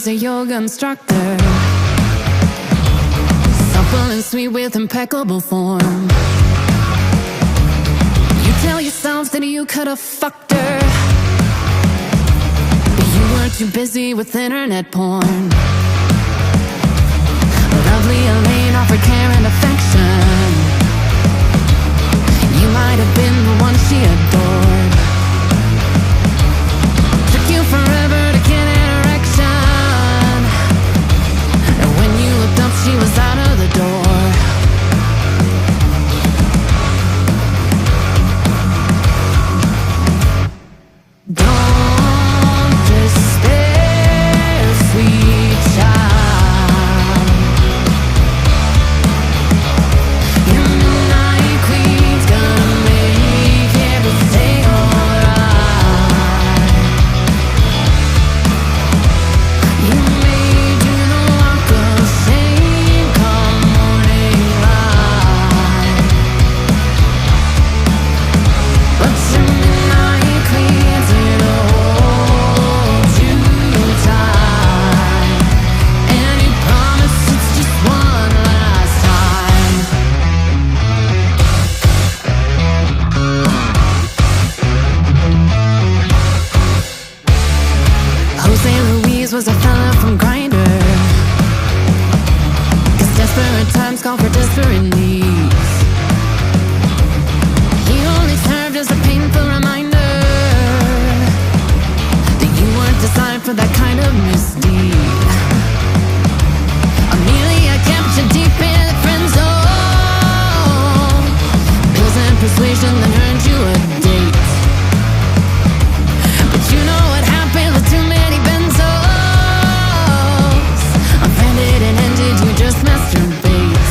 was a yoga instructor, supple and sweet with impeccable form. You tell yourself that you could have fucked her, but you were too busy with internet porn. Lovely Elaine offered care and affection. You might have been the one she adored. Took you forever to get an erection, and when you looked up she was out of the door. Don't despair, sweet child. Your midnight queen's gonna make everything alright. You may do the walk of shame come morning light, but your midnight queen's gonna hold you tight, and he promised it's just one last time. Jose Luis was a fella from Grindr, 'cause desperate times call for desperate needs. He only served as a painful reminder that you weren't designed for that kind of misdeed. Amelia kept you deep in the friend zone, pills and persuasion that earned you a date. But you know what happened with too many benzos? Offended and ended, you just masturbate.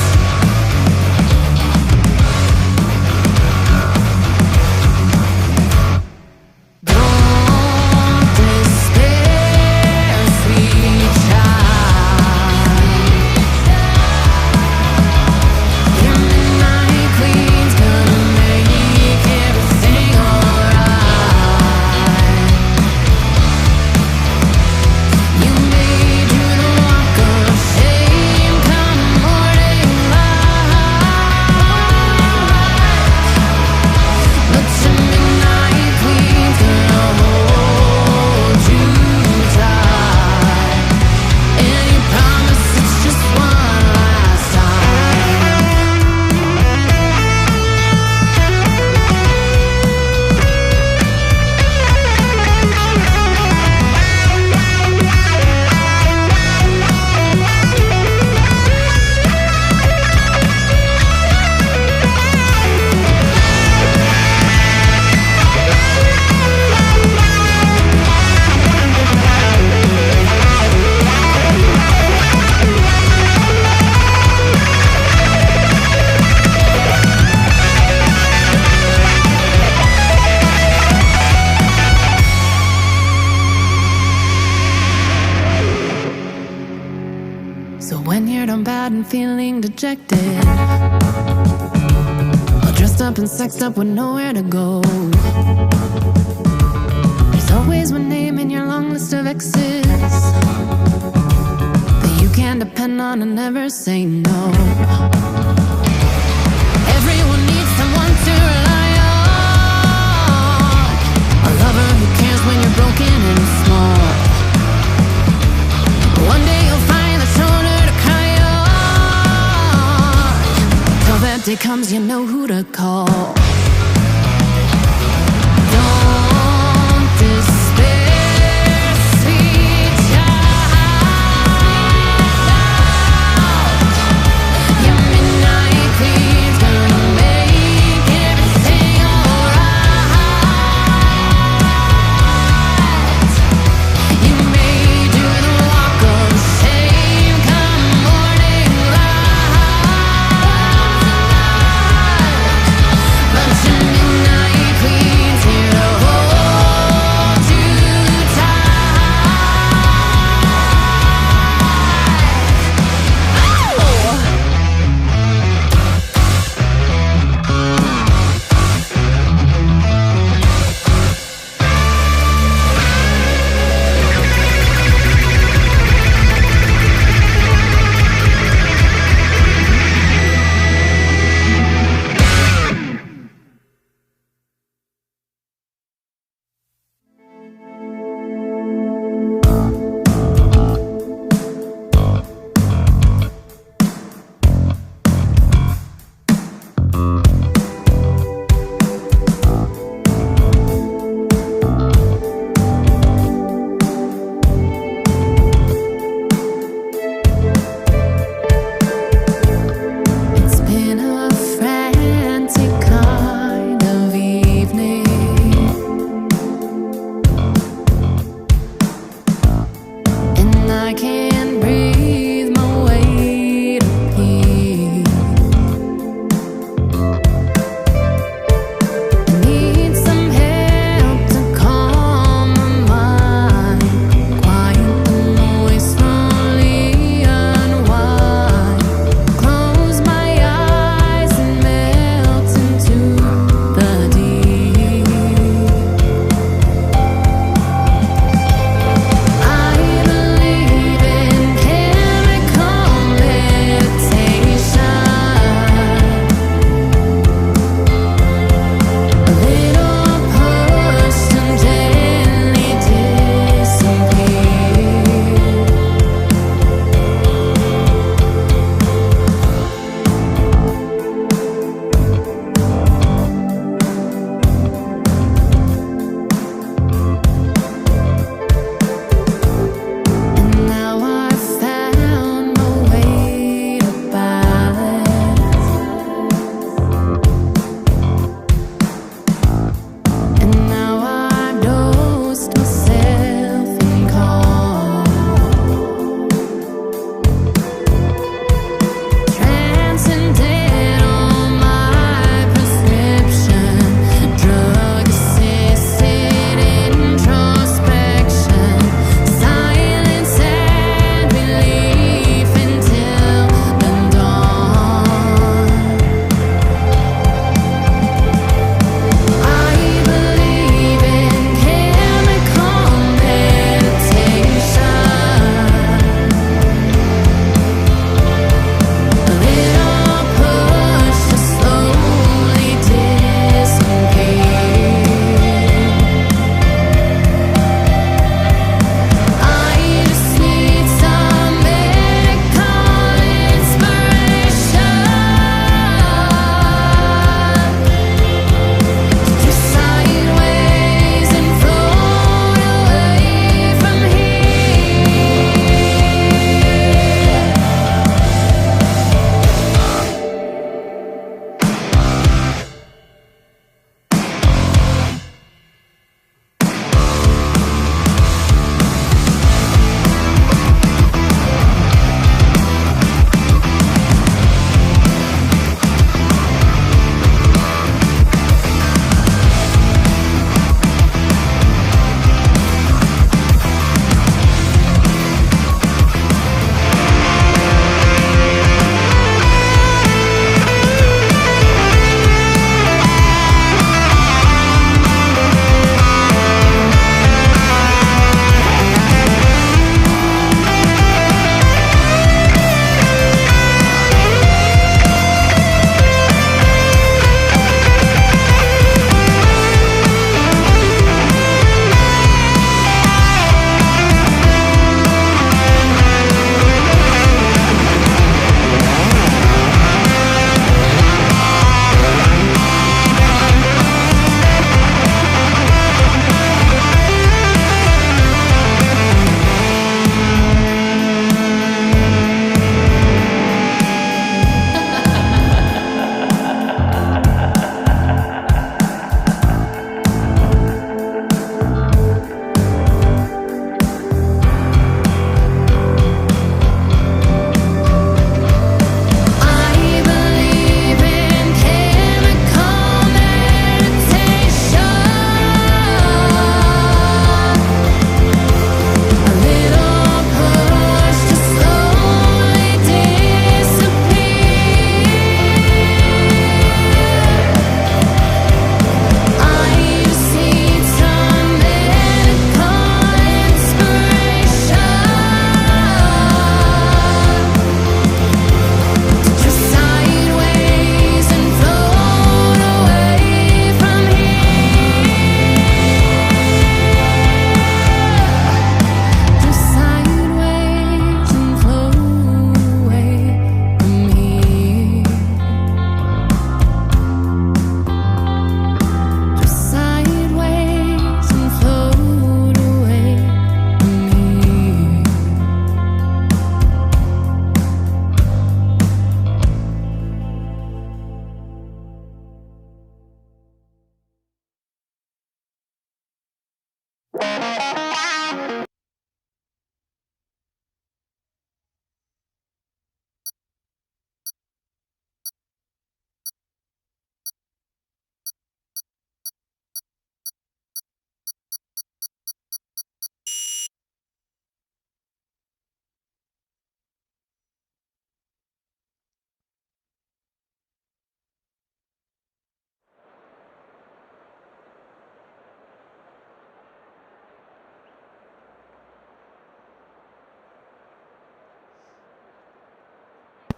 Don't despair, sweet child. Your midnight queen's gonna make everything alright. You may do the walk of shame come morning light, but your midnight queen's gonna hold you tight, and he promised it's just one last time. So when you're done bad and feeling dejected, all dressed up and sexed up with nowhere to go, there's always one name in your long list of exes that you can depend on and never say no. Everyone needs someone to rely on, a lover who cares when you're broken and small. One day you'll find the shoulder to cry on. Till that day comes, you know who to call. Don't despair, sweet child. Your midnight queen's gonna make everything alright. You may do the walk of shame come morning light, but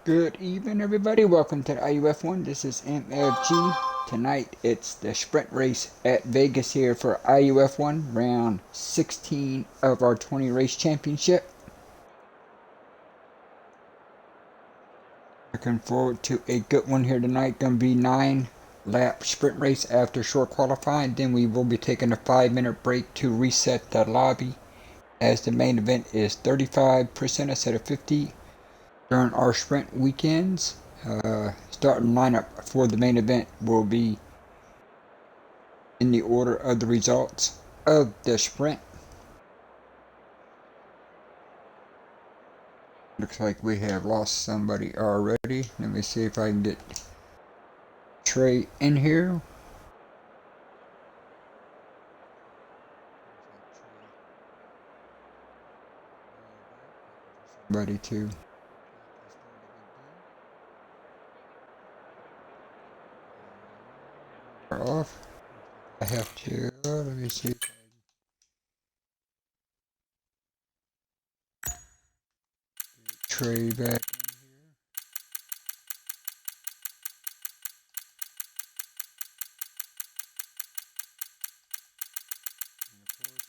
Good evening, everybody. Welcome to the IUF1. This is MFG. Tonight, it's the sprint race at Vegas here for IUF1, round 16 of our 20 race championship. Looking forward to a good one here tonight. Going to be 9-lap sprint race after short qualifying. Then we will be taking a 5-minute break to reset the lobby, as the main event is 35% instead of 50 during our sprint weekends. Starting lineup for the main event will be in the order of the results of the sprint. Looks like we have lost somebody already. Let me see if I can get Trey in here. Somebody to off. I have to, let me see. Trey back in here. And of course,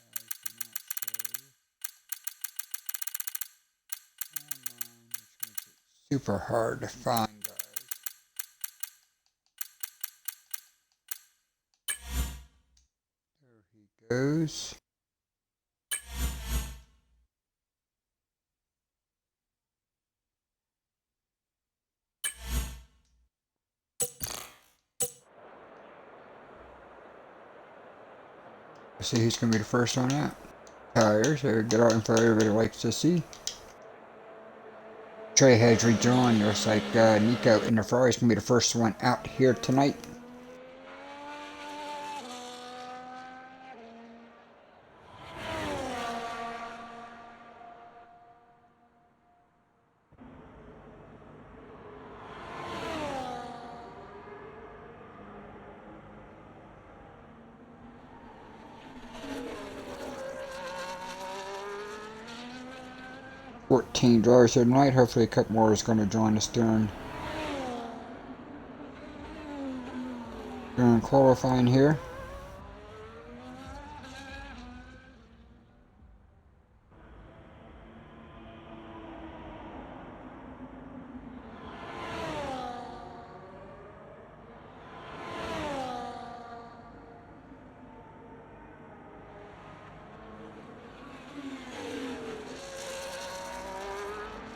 guys do not show online, which makes it super hard to find, guys. There he goes. Let's see who's going to be the first one out. Tires, so get out info everybody likes to see. Trey has rejoined. Looks like Nico in the Ferrari is going to be the first one out here tonight. $14 here tonight. Hopefully a couple more is going to join us during qualifying here.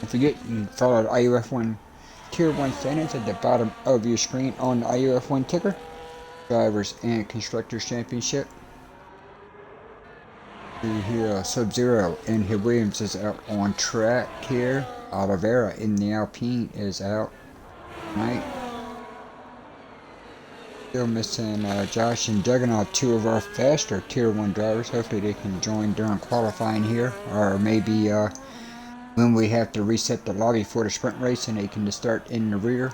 Don't forget, you can follow the IUF1 Tier 1 standings at the bottom of your screen on the IUF1 ticker. Drivers and Constructors Championship. Here, Sub-Zero and here Williams is out on track here. Oliveira in the Alpine is out tonight. Still missing Josh and Juggernaut, two of our faster Tier 1 drivers. Hopefully they can join during qualifying here, or maybe when we have to reset the lobby for the sprint race and they can just start in the rear.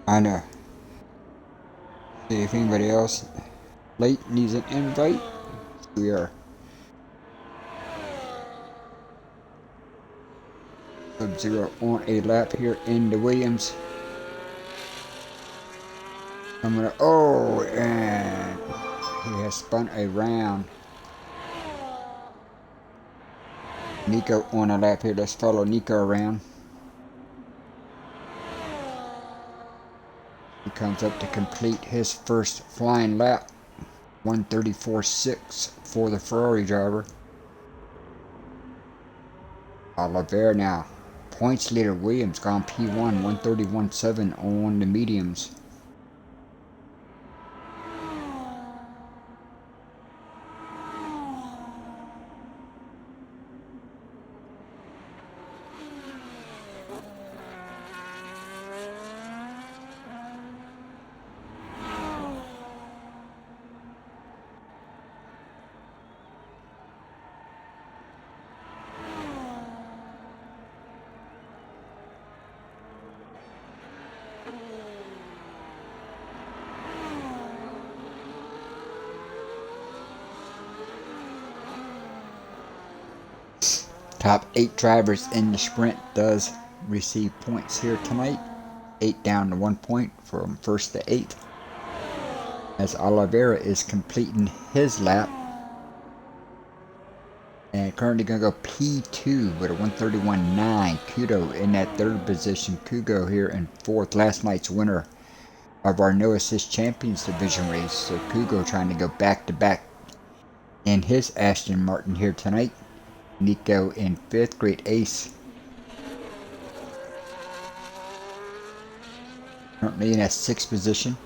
I know. See if anybody else late needs an invite. We are Sub-Zero on a lap here in the Williams. I'm gonna, oh, and He has spun around. Nico on a lap here. Let's follow Nico around. He comes up to complete his first flying lap. 134.6 for the Ferrari driver. Oliveira now. Points leader Williams gone P1. 131.7 on the mediums. Top 8 drivers in the sprint does receive points here tonight. 8 down to 1 point from 1st to 8th. As Oliveira is completing his lap. And currently going to go P2 with a 131.9. Kudo in that 3rd position. Kugo here in 4th. Last night's winner of our No Assist Champions Division race. So Kugo trying to go back to back in his Aston Martin here tonight. Nico in 5th, great ace. Currently in that 6th position.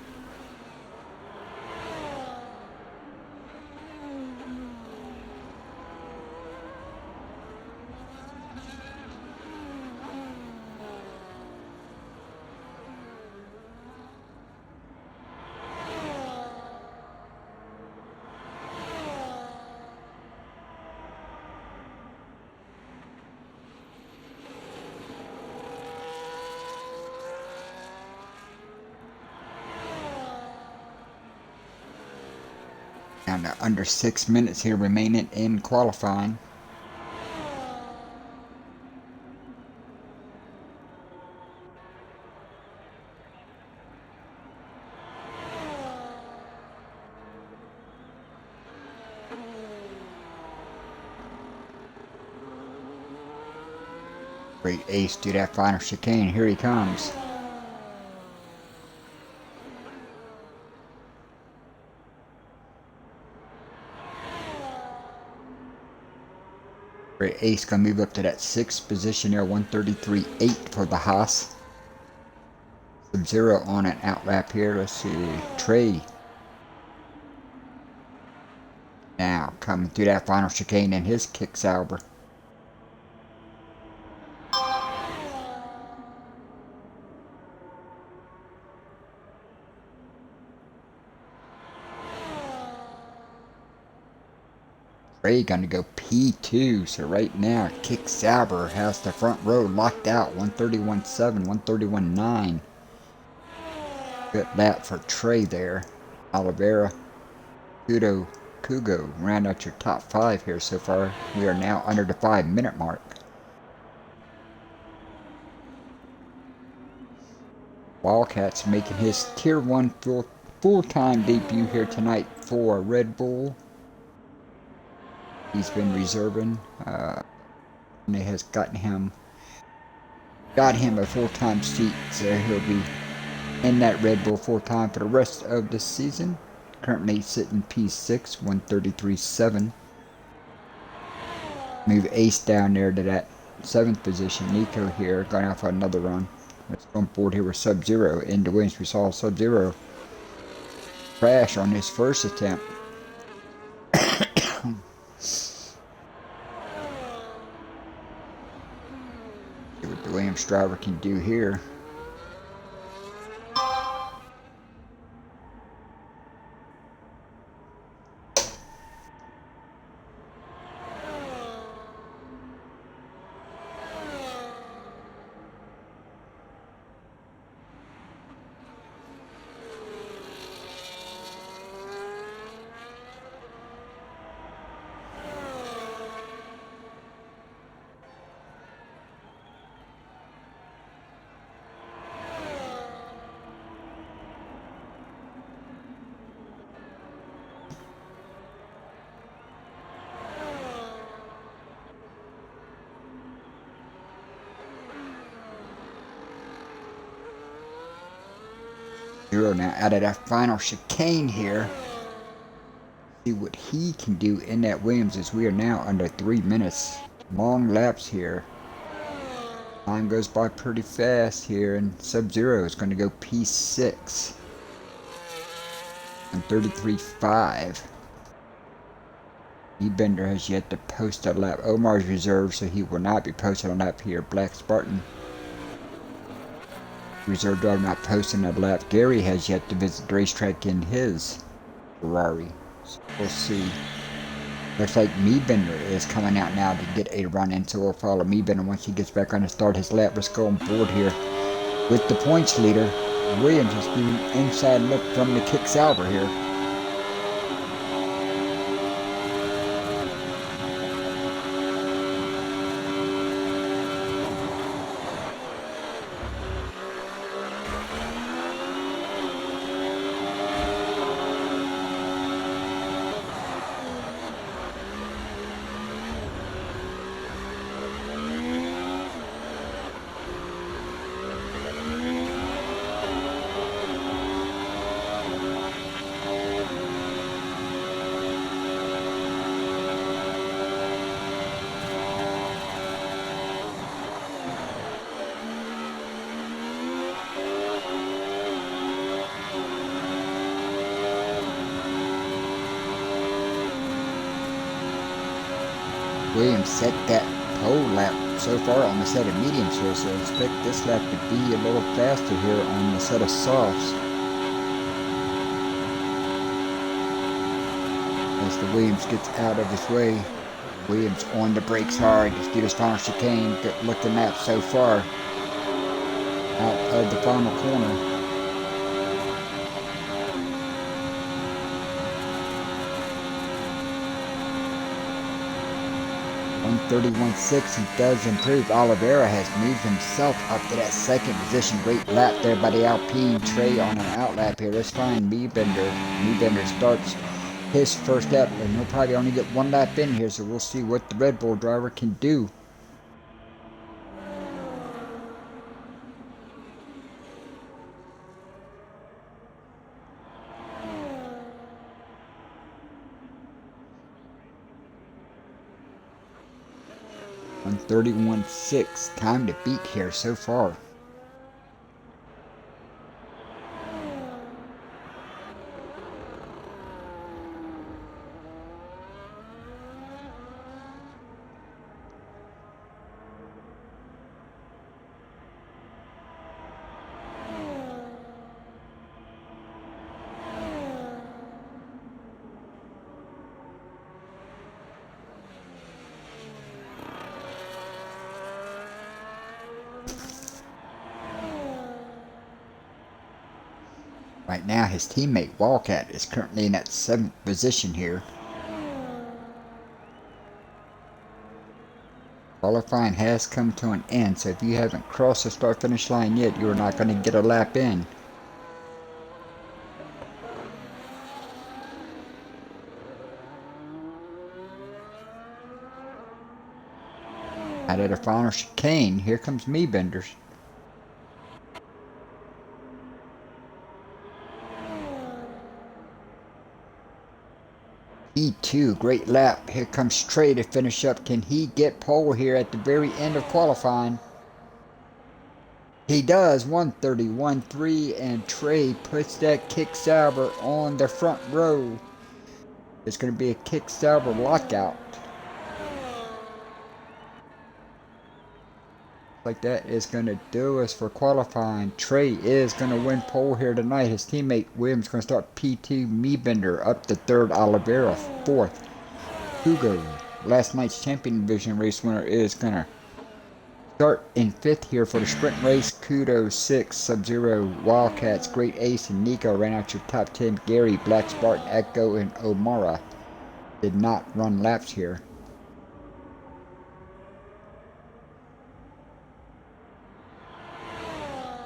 Down to under 6 minutes here remaining in qualifying. Great ace to that final chicane. Here he comes. Great ace gonna move up to that 6th position there. 133.8 for the Haas. Sub-Zero on an outlap here. Let's see. Trey. Now coming through that final chicane in his kick Sauber. Trey gonna go P2, so right now Kick Sauber has the front row locked out. 131.7, 131.9. Good lap for Trey there. Oliveira, Kugo round out your top 5 here so far. We are now under the 5-minute mark. Wildcats making his Tier 1 full-time debut here tonight for Red Bull. He's been reserving. And it has got him a full-time seat, so he'll be in that Red Bull full-time for the rest of the season. Currently sitting P6, 133.7. Move Ace down there to that 7th position. Nico here going out for another run. Let's go on board here with Sub-Zero. In the wings we saw Sub-Zero crash on his first attempt. See what the Williams driver can do here. sub-zero now out of that final chicane here. See what he can do in that Williams, as we are now under 3 minutes. Long laps here. Time goes by pretty fast here, and Sub-Zero is going to go P6 and 33.5. E-Bender has yet to post a lap. Omar's reserved, so he will not be posting a lap here. Black Spartan, reserve driver, not posting a lap. Gary has yet to visit the racetrack in his Ferrari. So we'll see. Looks like Me-Bender is coming out now to get a run in, so we'll follow Me-Bender once he gets back on to start his lap. Let's go on board here with the points leader. Williams is giving an inside look from the kick salver here. Williams set that pole lap so far on the set of mediums here, so expect this lap to be a little faster here on the set of softs. As the Williams gets out of his way, Williams on the brakes hard to get his final chicane. Good looking lap so far out of the final corner. 131.6, he does improve. Oliveira has moved himself up to that second position. Great lap there by the Alpine. Trey on an outlap here. Let's find Me-Bender. Me-Bender starts his first lap, and he'll probably only get one lap in here, so we'll see what the Red Bull driver can do. On 31.6, time to beat here so far. Right now, his teammate Wildcat is currently in that 7th position here. Qualifying has come to an end, so if you haven't crossed the start-finish line yet, you are not going to get a lap in. Out of the final chicane, here comes Me-Benders. E2, great lap. Here comes Trey to finish up. Can he get pole here at the very end of qualifying? He does. 131.3, and Trey puts that kick salver on the front row. It's going to be a kick salver lockout. Like that is going to do us for qualifying. Trey is going to win pole here tonight. His teammate Williams going to start P2. Me-Bender up to 3rd. Oliveira 4th. Hugo, last night's champion division race winner, is going to start in 5th here for the sprint race. Kudo 6th. Sub-Zero, Wildcats, Great Ace, and Nico ran out your top 10. Gary, Black Spartan, Echo, and Omara did not run laps here.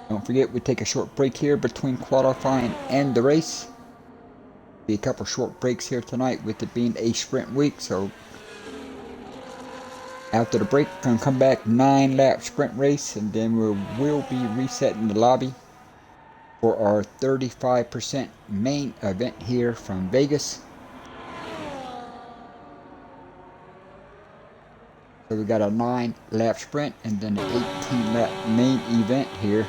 Don't forget, we take a short break here between qualifying and the race. Be a couple short breaks here tonight with it being a sprint week. So after the break, we're going to come back 9-lap sprint race, and then we'll be resetting the lobby for our 35% main event here from Vegas. So we got a 9-lap sprint and then an 18-lap main event here.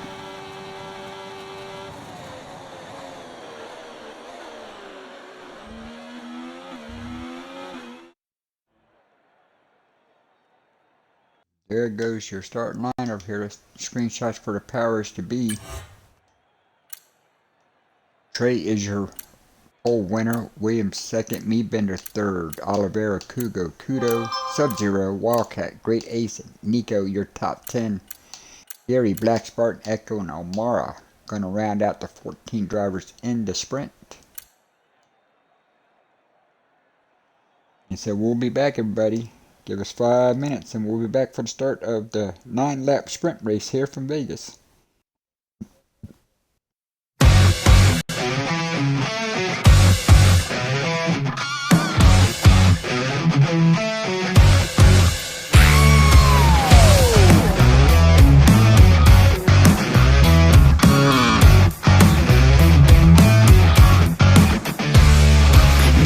There goes your starting lineup here. Screenshots for the powers to be. Trey is your pole winner. Williams second. Me Bender third. Oliveira, Kugo, Kudo, Sub-Zero, Wildcat, Great Ace, Nico your top 10. Gary, Black Spartan, Echo, and Omara gonna round out the 14 drivers in the sprint. And so we'll be back, everybody. Give us 5 minutes and we'll be back for the start of the 9-lap sprint race here from Vegas.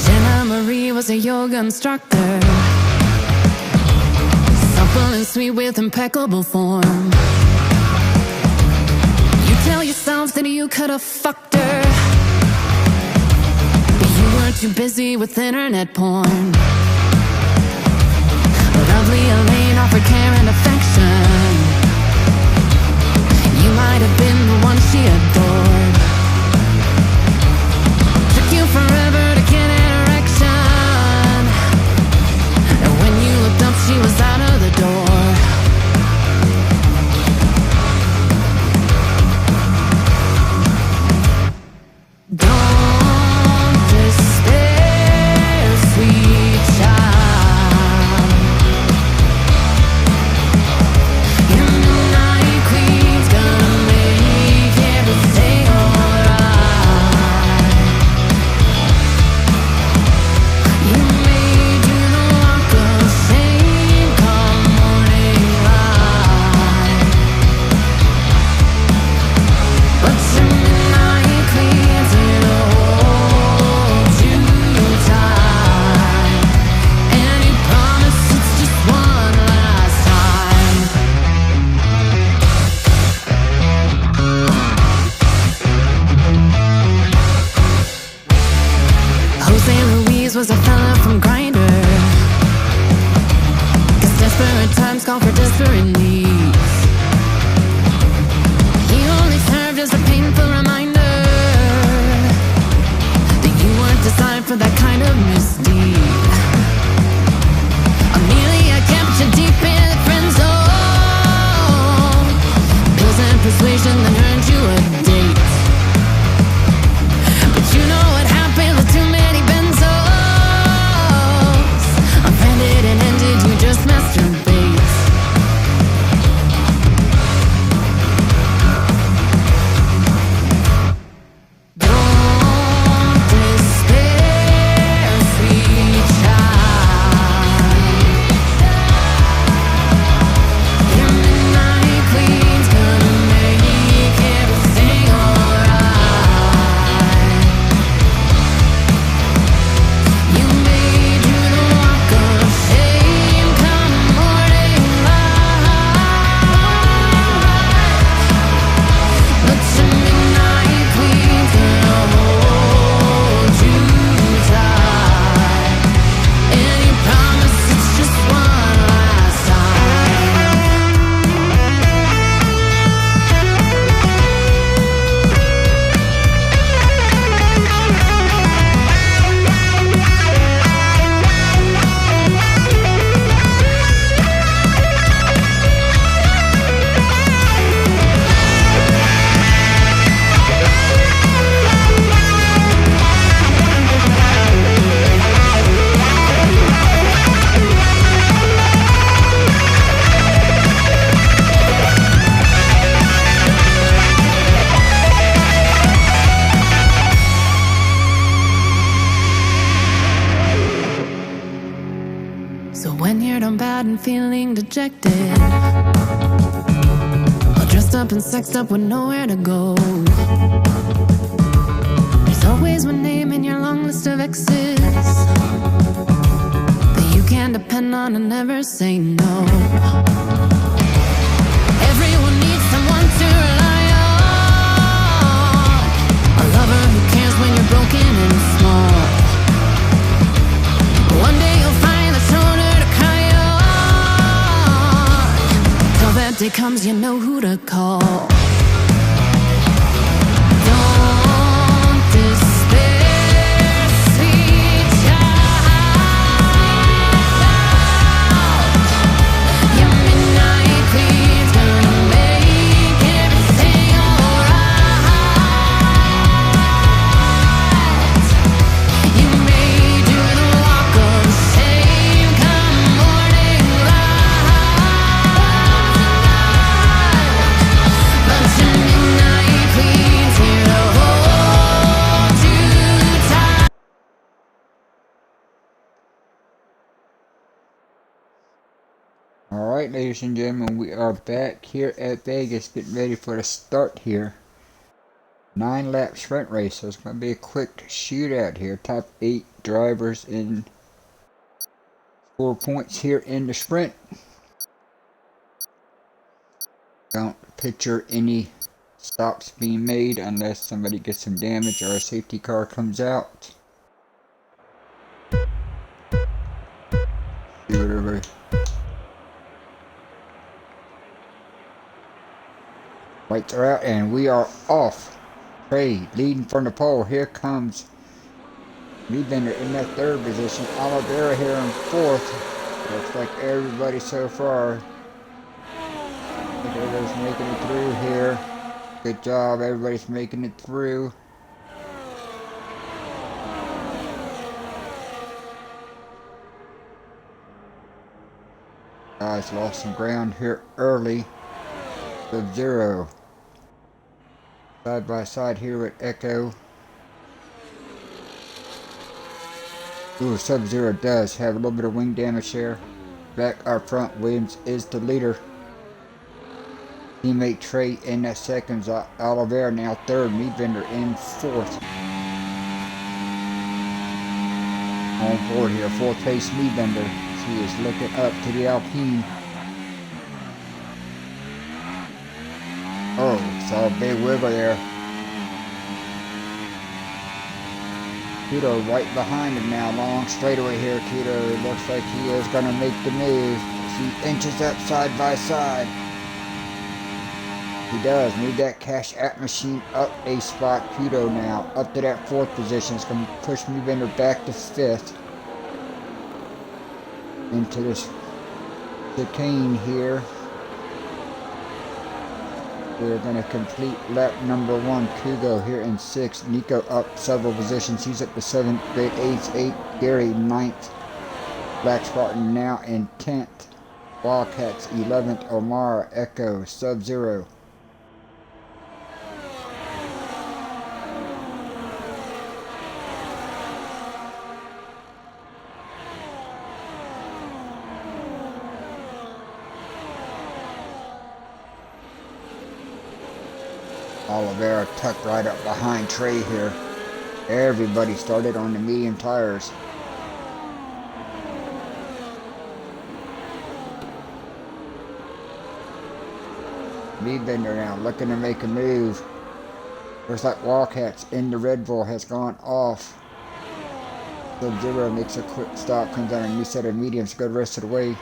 Jenna Marie was a yoga instructor, supple and sweet with impeccable form. You tell yourself that you could have fucked her, but you were too busy with internet porn. Lovely Elaine offered care and affection. You might have been the one she adored. Took you forever to get an erection, and when you looked up she was out of the door. Don't despair, sweet child. And the Night Queen's gonna make everything alright. You may do the walk of shame come morning light, but your Midnight Queen's gonna hold you tight, and he promised it's just one last time. Jose Luis was a fella from Grindr, 'cause desperate times call for desperate needs. He only served as a painful reminder that you weren't designed for that kind of misdeed. Amelia kept you deep in the friend zone, pills and persuasion that earned you a date. But you know what happened with too many benzos. Offended and ended, you just masturbate. Don't despair, sweet child. Your Midnight Queen's gonna make everything alright. You may do the walk of shame come morning light, but your Midnight Queen's gonna hold you tight, and he promised it's just one last time. So when you're done bad and feeling dejected, all dressed up and sexed up with nowhere to go, always one name in your long list of exes that you can depend on and never say no. Everyone needs someone to rely on, a lover who cares when you're broken and small. One day you'll find the shoulder to cry on. Till that day comes, you know who to call. Don't despair, sweet child. Your midnight queen's gonna make everything alright. You may do the walk of shame come morning light, but your midnight queen's here to hold you tight. Alright, ladies and gentlemen, we are back here at Vegas getting ready for the start here. 9-lap sprint race, so it's going to be a quick shootout here. Top 8 drivers in 4 points here in the sprint. Don't picture any stops being made unless somebody gets some damage or a safety car comes out. See whatever. Lights are out and we are off. Trey leading from the pole. Here comes Bender in that 3rd position. Oliveira here in 4th. Looks like everybody so far. I think everybody's making it through here. Good job, everybody's making it through. Guys lost some ground here early. Sub-Zero side by side here with Echo. Ooh, Sub-Zero does have a little bit of wing damage here. Back up front, Williams is the leader. Teammate Trey in that 2nd. Oliveira now 3rd. Bender in 4th. On board here, 4th place Bender. He is looking up to the Alpine. Oh, saw a big wiggle there. Tito right behind him now, long straightaway here. Tito looks like he is going to make the move. He inches up side by side. He does move that cash app machine up a spot. Tito now up to that 4th position. It's going to push Bender back to 5th. Into this chicane here. We're going to complete lap number 1. Kugo here in 6th. Nico up several positions. He's up to 7th. Great 8th. 8th. Gary 9th. Black Spartan now in 10th. Wildcats 11th. Omar, Echo, Sub-Zero. Oliveira tucked right up behind Trey here. Everybody started on the medium tires. Bender now looking to make a move. Looks like Wildcats in the Red Bull has gone off. Sub-Zero makes a quick stop, comes on a new set of mediums, go the rest of the way.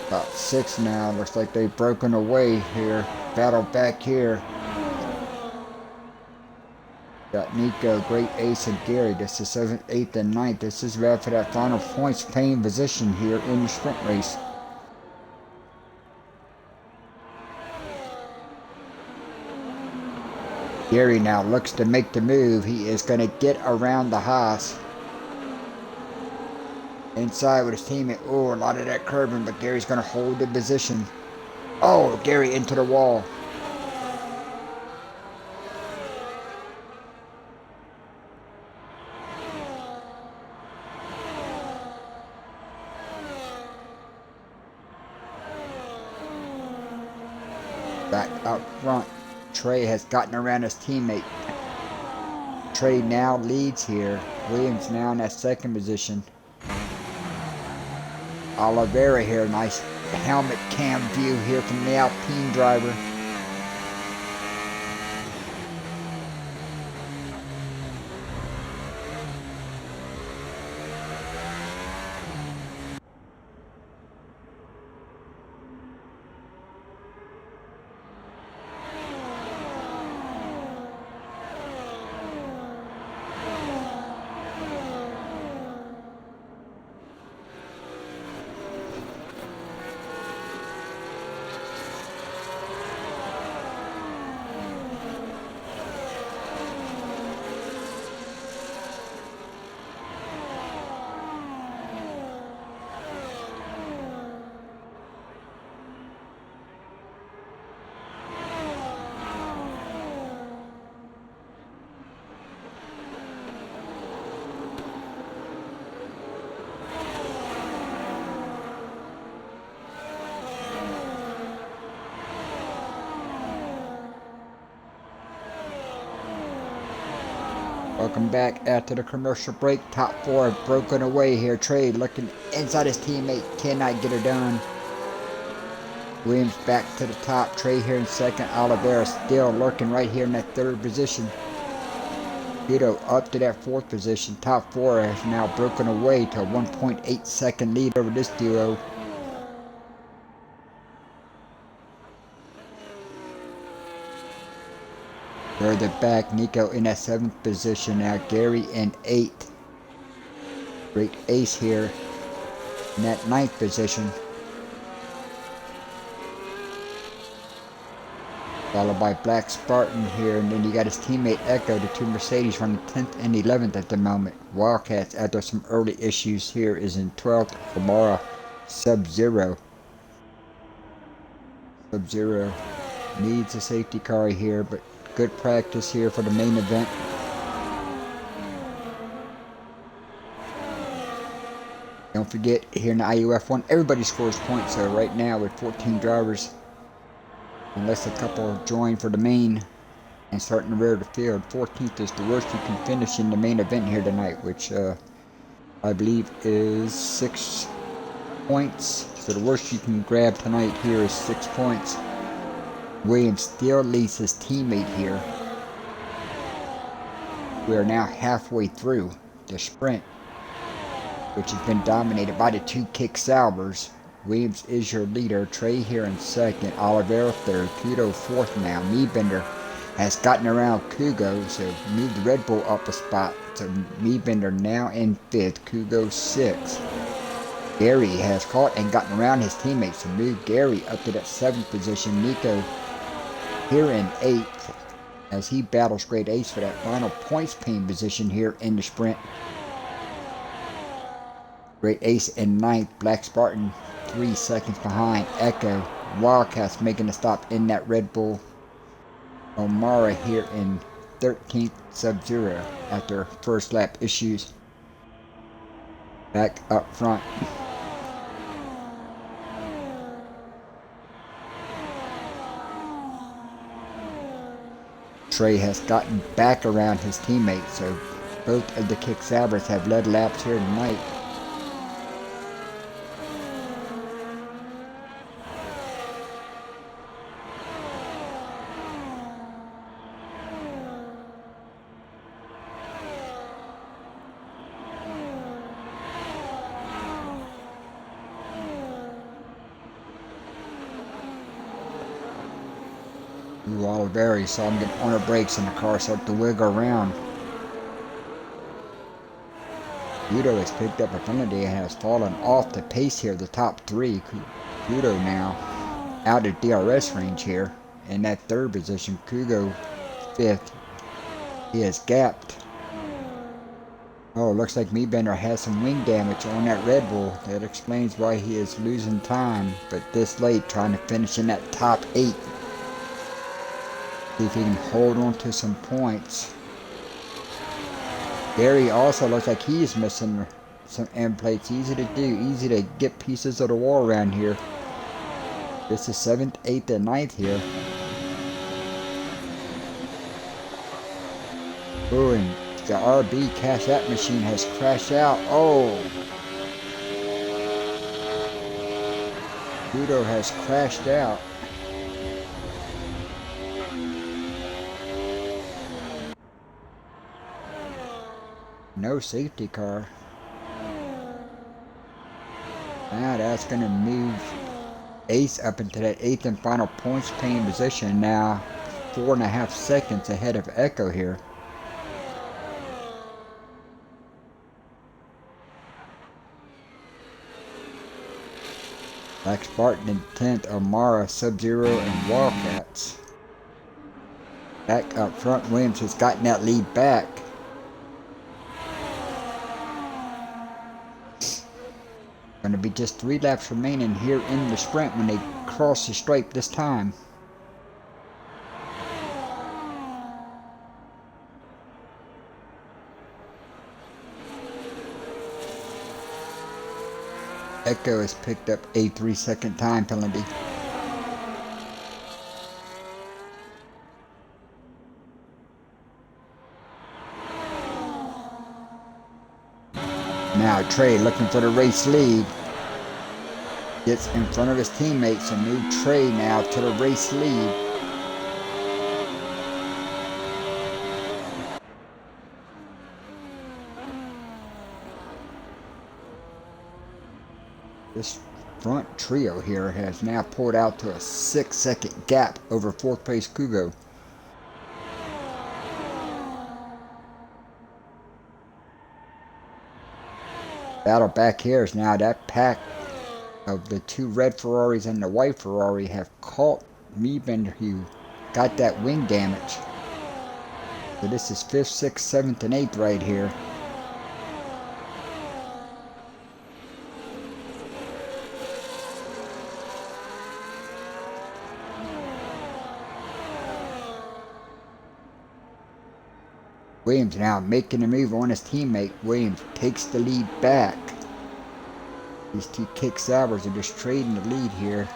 About 6 now. Looks like they've broken away here. Battle back here. Got Nico, Great Ace, and Gary. This is 7th, 8th, and 9th. This is bad for that final points paying position here in the sprint race. Gary now looks to make the move. He is going to get around the Haas. Inside with his teammate. Oh, a lot of that curbing, but Gary's going to hold the position. Oh, Gary into the wall. Back up front, Trey has gotten around his teammate. Trey now leads here. Williams now in that second position. Oliveira here, nice helmet cam view here from the Alpine driver. Welcome back after the commercial break. Top four have broken away here. Trey looking inside his teammate, cannot get her done. Williams back to the top. Trey here in second. Oliveira still lurking right here in that third position. Vito up to that fourth position. Top four has now broken away to a 1.8 second lead over this duo. Further back, Nico in that 7th position now. Gary in 8th. Great Ace here in that 9th position. Followed by Black Spartan here, and then you got his teammate Echo, the two Mercedes running 10th and 11th at the moment. Wildcats, after some early issues here, is in 12th. Lamara Sub-Zero. Sub-Zero needs a safety car here, but good practice here for the main event. Don't forget, here in the IUF1, everybody scores points. So right now with 14 drivers, unless a couple join for the main and start in the rear of the field, 14th is the worst you can finish in the main event here tonight, which I believe is 6 points. So the worst you can grab tonight here is 6 points. Williams still leads his teammate here. We are now halfway through the sprint, which has been dominated by the two kick salvers. Williams is your leader. Trey here in second. Oliveira third. Kudo fourth now. Meebender has gotten around Kugo, so moved the Red Bull up a spot. So Meebender now in fifth. Kugo sixth. Gary has caught and gotten around his teammates to move Gary up to that 7th position. Nico here in 8th as he battles Great Ace for that final points paying position here in the sprint. Great Ace in 9th. Black Spartan 3 seconds behind. Echo. Wildcats making a stop in that Red Bull. O'Mara here in 13th. Sub-Zero after first lap issues. Back up front. Trey has gotten back around his teammates, so both of the kick salvers have led laps here tonight. Oliveira saw him get on her brakes and the car started to wiggle around. Kudo has picked up a penalty and has fallen off the pace here, the top three. Kudo now out of DRS range here in that 3rd position. Kudo 5th. He has gapped. Oh, looks like Meebender has some wing damage on that Red Bull. That explains why he is losing time, but this late trying to finish in that top 8. See if he can hold on to some points. Gary also looks like he's missing some end plates. Easy to do, easy to get pieces of the wall around here. This is 7th, 8th, and 9th here. Oh, and the RB cash app machine has crashed out. Oh, Pluto has crashed out. No safety car. Now that's going to move Ace up into that 8th and final points paying position. Now 4.5 seconds ahead of Echo here. Black Spartan in 10th, Amara, Sub-Zero, and Wildcats. Back up front, Williams has gotten that lead back. Going to be just 3 laps remaining here in the sprint when they cross the stripe this time. Echo has picked up a 3-second time penalty. Now Trey looking for the race lead. Gets in front of his teammates and move Trey now to the race lead. This front trio here has now pulled out to a 6-second gap over 4th place Kugo. Battle back here is now that pack of the 2 red Ferraris and the white Ferrari have caught Meebender, who got that wing damage. So this is 5th, 6th, 7th, and 8th right here. Williams now making a move on his teammate. Williams takes the lead back. These 2 kick Saubers are just trading the lead here.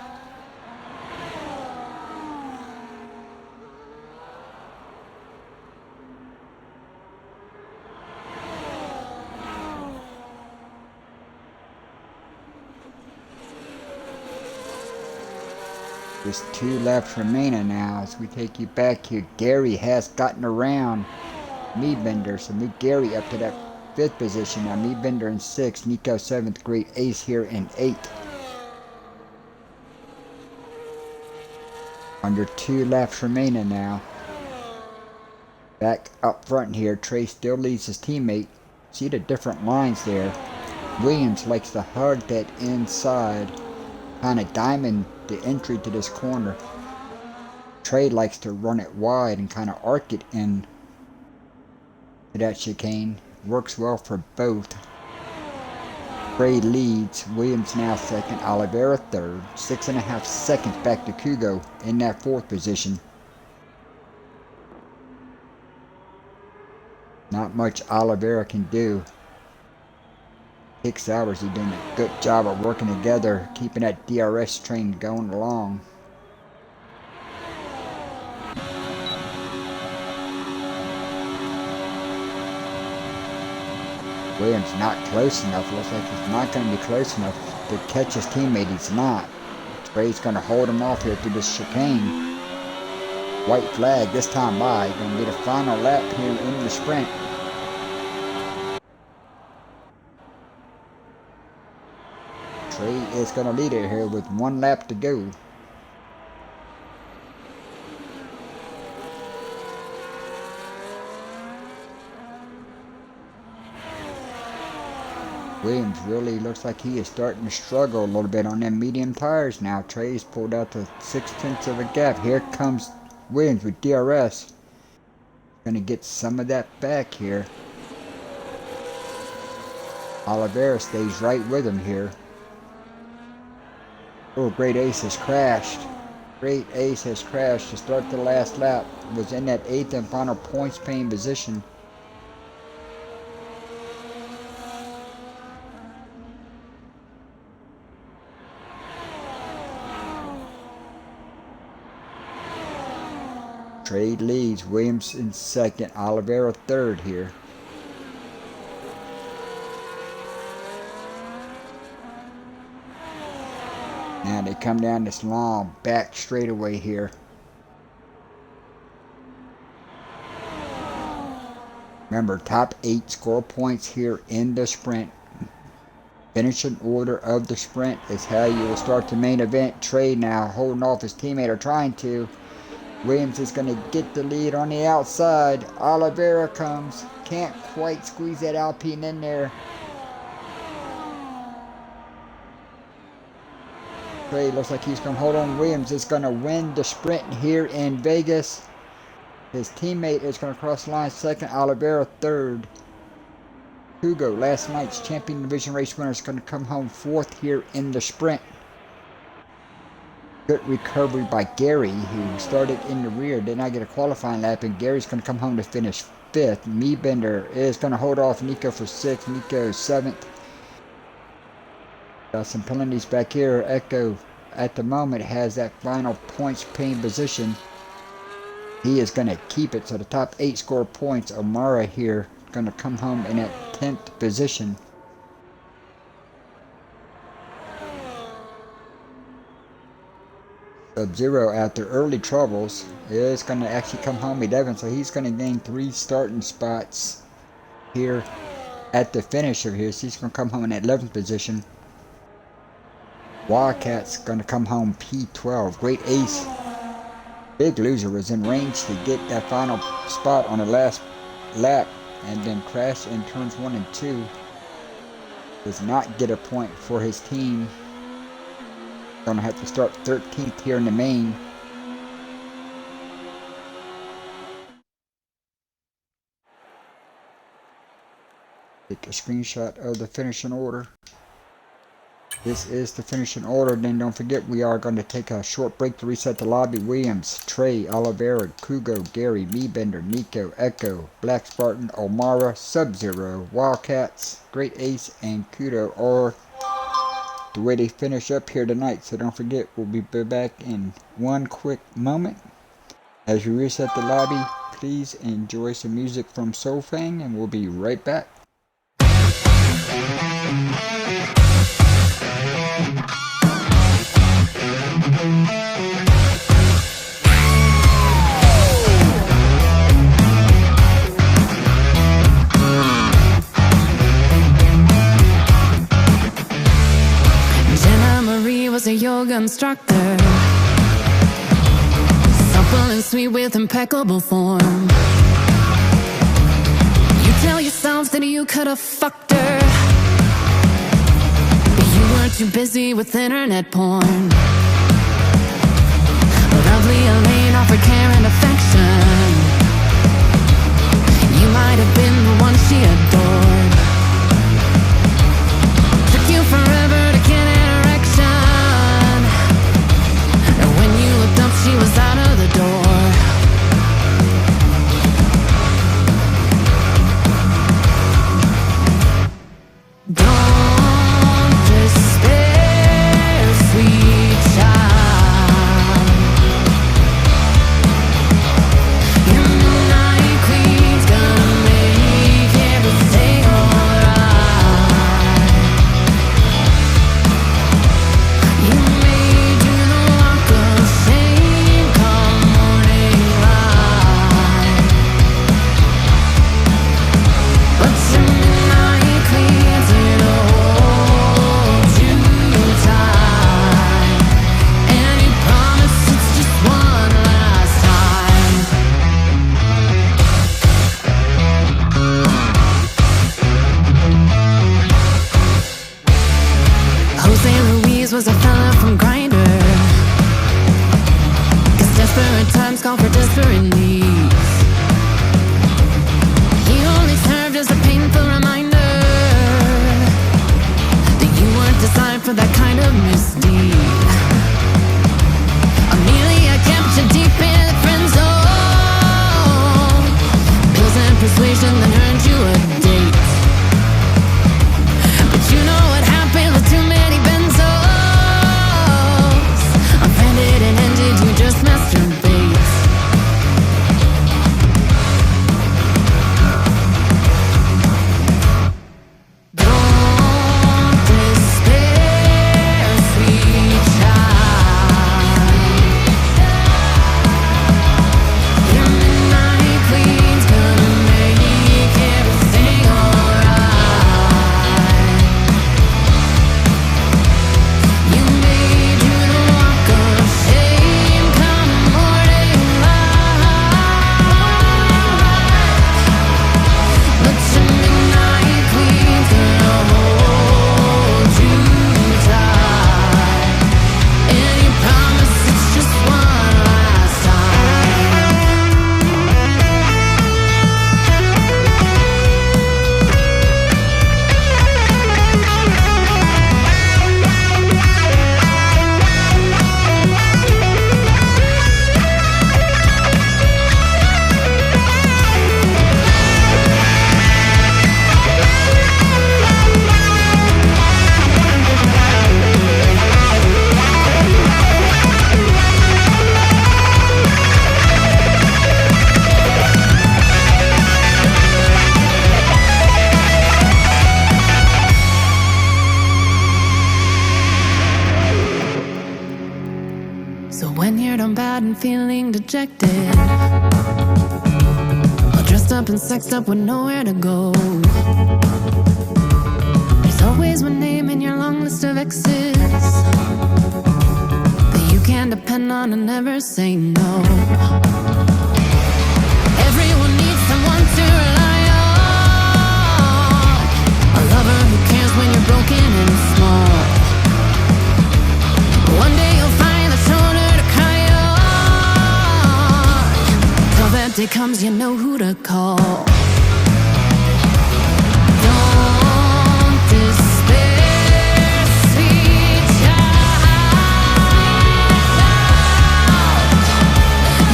There's 2 laps remaining now as we take you back here. Gary has gotten around Meebender, so move Gary up to that 5th position. Now Meebender in 6th, Nico 7th, Great Ace here in 8th. Under 2 laps remaining now. Back up front here, Trey still leads his teammate. See the different lines there. Williams likes to hug that inside, kind of diamond the entry to this corner. Trey likes to run it wide and kind of arc it in to that chicane. Works well for both. Trey leads, Williams now 2nd, Oliveira 3rd, 6.5 seconds back to Kugo in that 4th position. Not much Oliveira can do. 6 hours, he's doing a good job of working together, keeping that DRS train going along. Williams not close enough. Looks like he's not going to be close enough to catch his teammate. He's not. Trey's going to hold him off here through this chicane. White flag this time by. Going to be the final lap here in the sprint. Trey is going to lead it here with 1 lap to go. Williams really looks like he is starting to struggle a little bit on them medium tires now. Trey's pulled out to 6/10 of a gap. Here comes Williams with DRS. Gonna get some of that back here. Oliveira stays right with him here. Oh, Great Ace has crashed. Great Ace has crashed to start the last lap. Was in that 8th and final points paying position. Trey leads. Williams in second. Oliveira third here. Now they come down this long back straightaway here. Remember, top 8 score points here in the sprint. Finishing order of the sprint is how you will start the main event. Trey now holding off his teammate, or trying to. Williams is going to get the lead on the outside. Oliveira comes. Can't quite squeeze that Alpine in there. Trey looks like he's going to hold on. Williams is going to win the sprint here in Vegas. His teammate is going to cross the line second. Oliveira third. Hugo, last night's champion division race winner, is going to come home fourth here in the sprint. Good recovery by Gary, who started in the rear, did not get a qualifying lap, and Gary's going to come home to finish fifth. Bender is going to hold off Nico for sixth. Nico seventh. Got some penalties back here. Echo at the moment has that final points paying position. He is going to keep it, so the top 8 score points. O'Mara here going to come home in at 10th position. Sub-Zero, after early troubles, is going to actually come home 11th, so he's going to gain 3 starting spots here at the finish of here. So he's going to come home in 11th position. Wildcat's going to come home P12. Great Ace, Big Loser, was in range to get that final spot on the last lap, and then crashed in turns 1 and 2. Does not get a point for his team. Gonna have to start 13th here in the main. Take a screenshot of the finishing order. This is the finishing order. Then don't forget, we are going to take a short break to reset the lobby. Williams, Trey, Oliveira, Kugo, Gary, Bender, Nico, Echo, Black Spartan, O'Mara, Sub-Zero, Wildcats, Great Ace, and Kudo are the way they finish up here tonight. So don't forget, we'll be back in one quick moment. As we reset the lobby, please enjoy some music from Soulfang, and we'll be right back. Was a yoga instructor, supple and sweet with impeccable form. You tell yourself that you could have fucked her, but you were too busy with internet porn. Lovely Elaine offered care and affection. You might have been the one she adored. Took you forever to get an erection. She was out of the door. Don't despair, sweet child. Your night queen's gonna make everything alright. You made you the walk of shame. Was a fella from Grindr, 'cause desperate times call for desperate needs. He only served as a painful reminder that you weren't designed for that kind of misdeed. Amelia kept you deep in the friend zone. Pills and persuasion that earned you a date. But you know what happened with too many benzos. And ended, you just masturbate. and feeling dejected, all dressed up and sexed up with nowhere to go. There's always one name in your long list of exes that you can depend on and never say no. Everyone needs someone to rely on, a lover who cares when you're broken and small. One day you'll find the shoulder to cry on. Till that day comes, you know who to call. Don't despair, sweet child.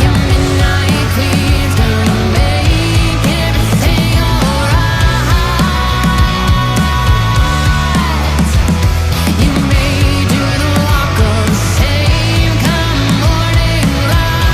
Your midnight queen's gonna make everything alright. You may do the walk of shame come morning light.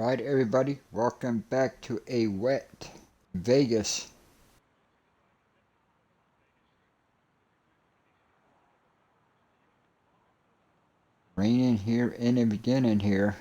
Right, everybody, welcome back to a wet Vegas. Raining here in the beginning here.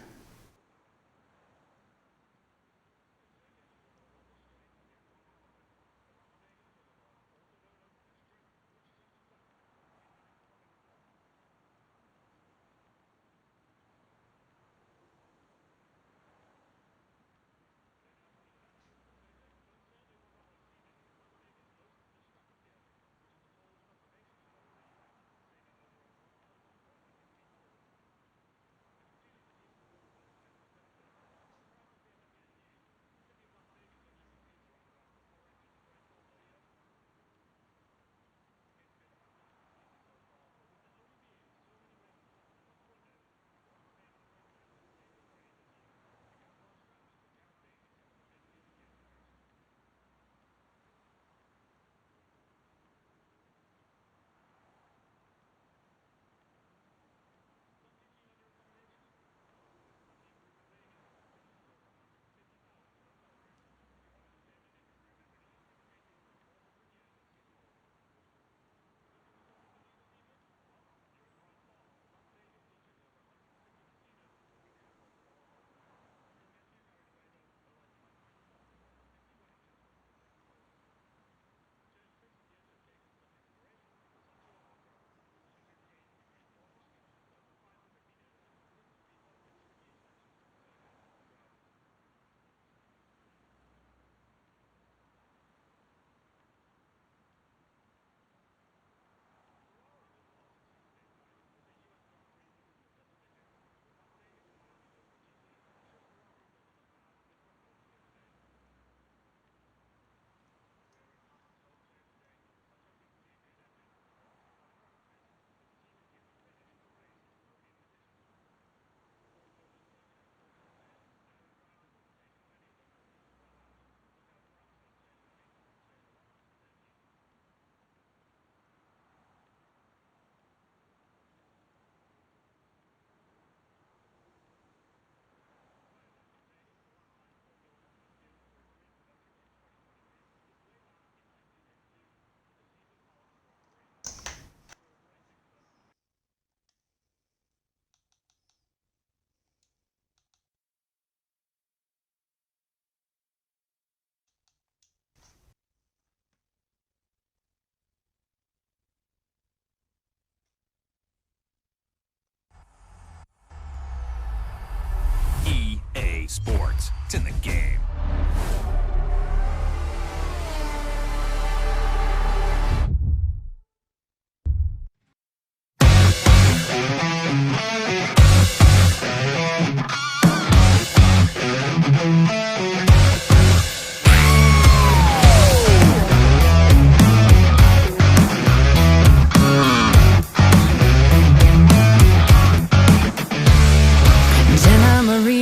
EA Sports. It's in the game.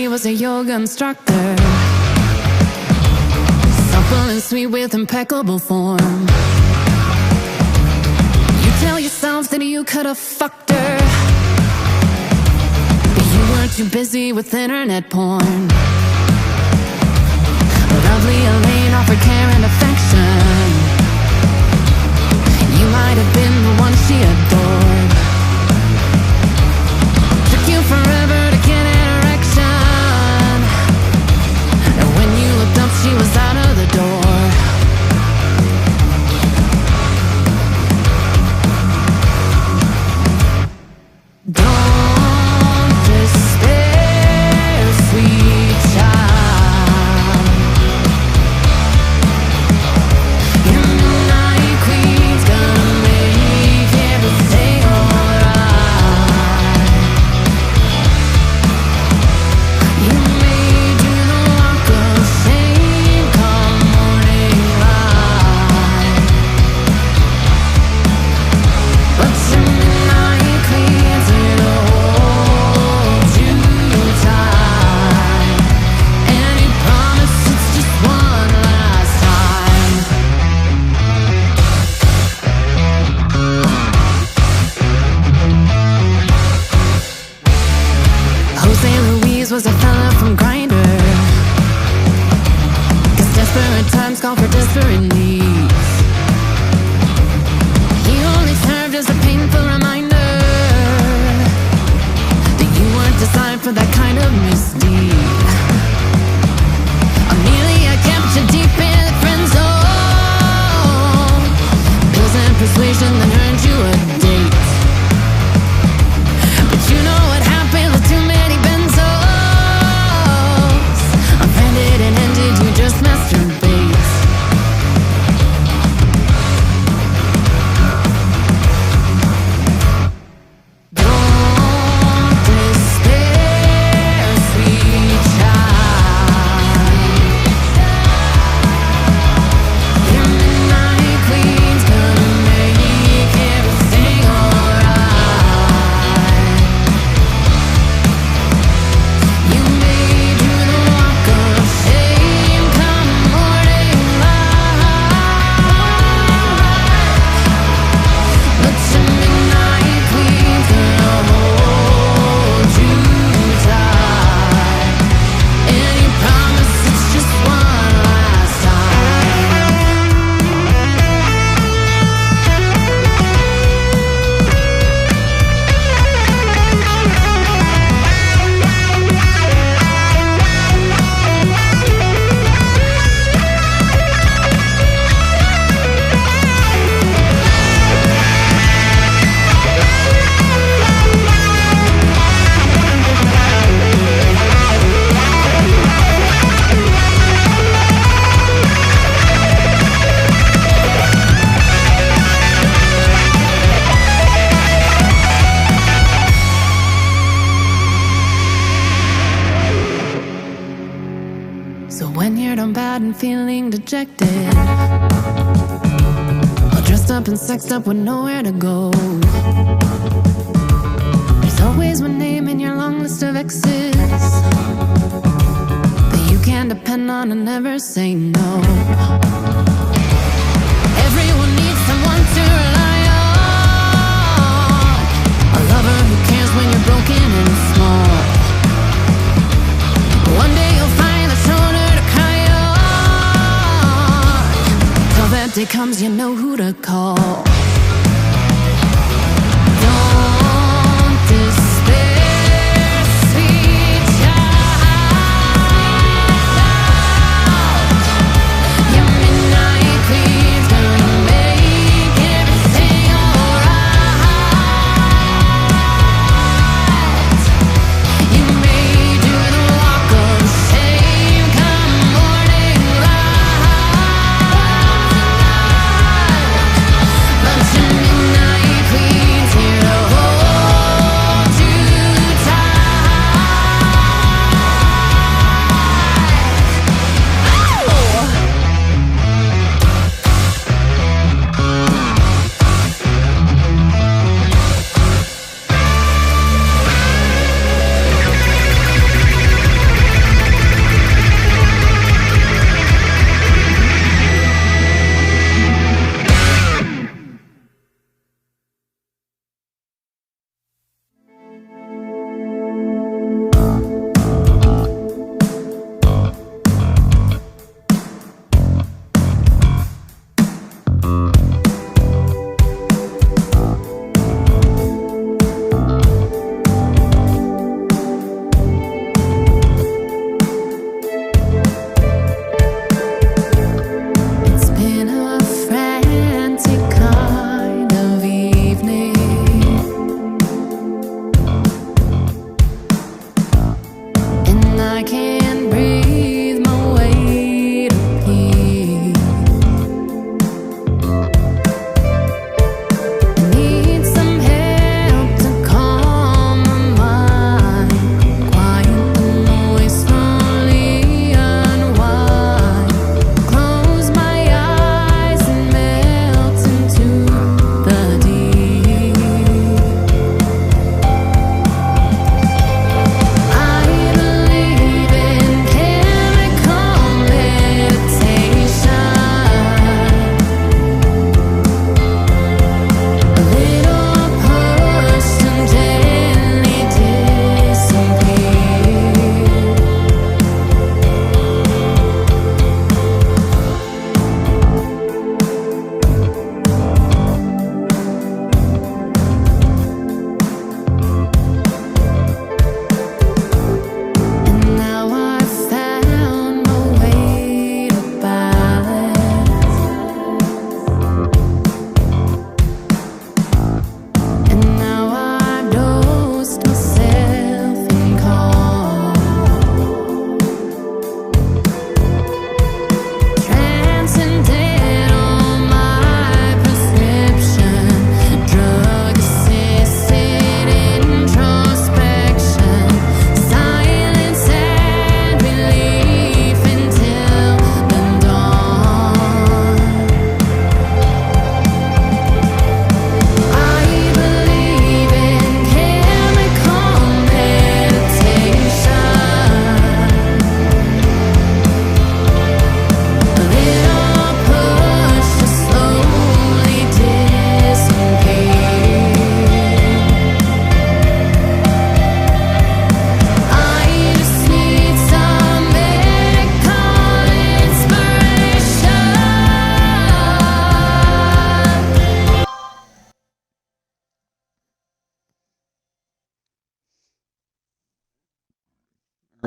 Was a yoga instructor, supple and sweet with impeccable form. You tell yourself that you could have fucked her, but you were too busy with internet porn. Lovely Elaine offered care and affection. You might have been the one she adored. Took you forever to get an erection. She was out of the door. Don't despair, sweet child. for desperate needs. He only served as a painful reminder that you weren't designed for that kind of misdeed. Amelia kept you deep in the friend zone. Pills and persuasion that earned you a date. But you know what happened with too many benzos. Offended and ended, you just masturbate. Don't despair, sweet child. Your midnight queen's gonna make everything alright. You may do the walk of shame come morning light, but your midnight queen's gonna hold you tight, and you promise it's just one last time. So when you're done bad and feeling dejected, all dressed up and sexed up with nowhere to go, there's always one name in your long list of exes that you can depend on and never say no. Everyone needs someone to rely on, a lover who cares when you're broken and small. One day you'll find the shoulder to cry on. Till that day comes, you know who to call. Don't despair, sweet child. Your midnight queen's gonna make everything alright. You may do the walk of shame come morning light, but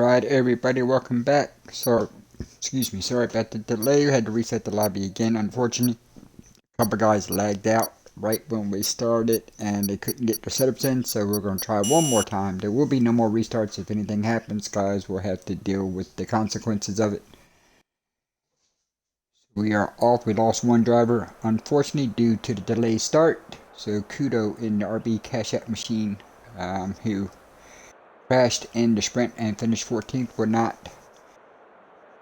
Alright everybody, welcome back. Sorry about the delay. We had to reset the lobby again, unfortunately. A couple guys lagged out right when we started and they couldn't get their setups in, so we're going to try one more time. There will be no more restarts. If anything happens, guys, we'll have to deal with the consequences of it. We are off. We lost one driver, unfortunately, due to the delayed start. So Kudo in the RB cash out machine, who crashed in the sprint and finished 14th, will not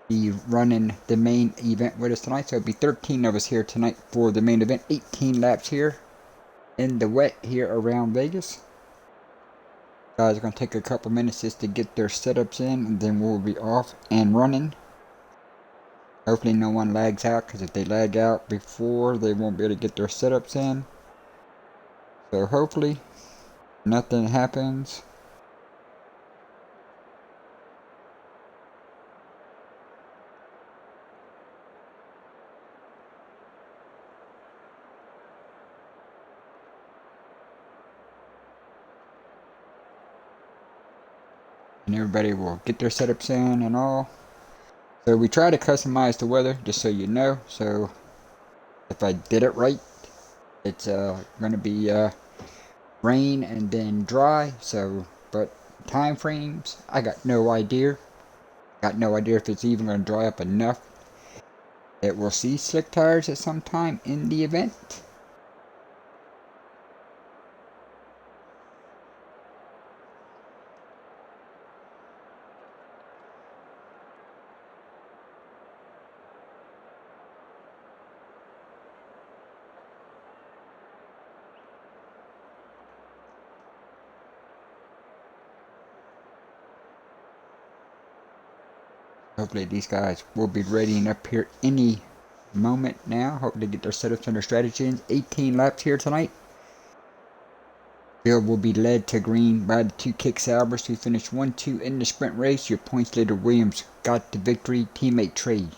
be running the main event with us tonight. So it'll be 13 of us here tonight for the main event. 18 laps here in the wet here around Vegas. Guys are going to take a couple minutes just to get their setups in, and then we'll be off and running. Hopefully no one lags out, because if they lag out before, they won't be able to get their setups in. So hopefully nothing happens. And everybody will get their setups in and all. So we try to customize the weather, just so you know. So if I did it right, it's going to be rain and then dry. So, but time frames, I got no idea. Got no idea if it's even going to dry up enough that we'll see slick tires at some time in the event. Hopefully these guys will be readying up here any moment now. Hopefully get their setups and their strategies. 18 laps here tonight. Field will be led to green by the two Kick Salvers who finished 1-2 in the sprint race. Your points leader Williams got the victory. Teammate Trey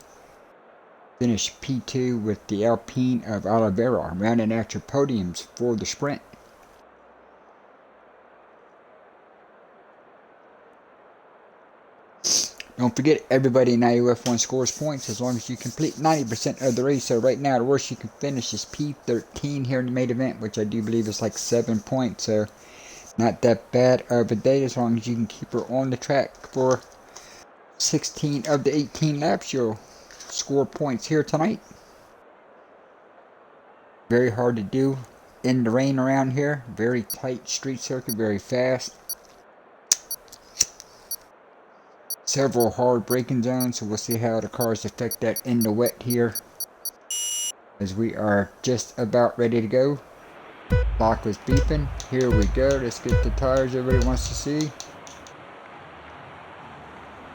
finished P2 with the Alpine of Oliveira, rounding out your podiums for the sprint. Don't forget, everybody in IUF1 scores points as long as you complete 90% of the race. So right now, the worst you can finish is P13 here in the main event, which I do believe is like 7 points. So not that bad of a day as long as you can keep her on the track for 16 of the 18 laps. You'll score points here tonight. Very hard to do in the rain around here. Very tight street circuit, very fast. Several hard braking zones, so we'll see how the cars affect that in the wet here, as we are just about ready to go. Clock was beeping. Here we go. Let's get the tires everybody wants to see.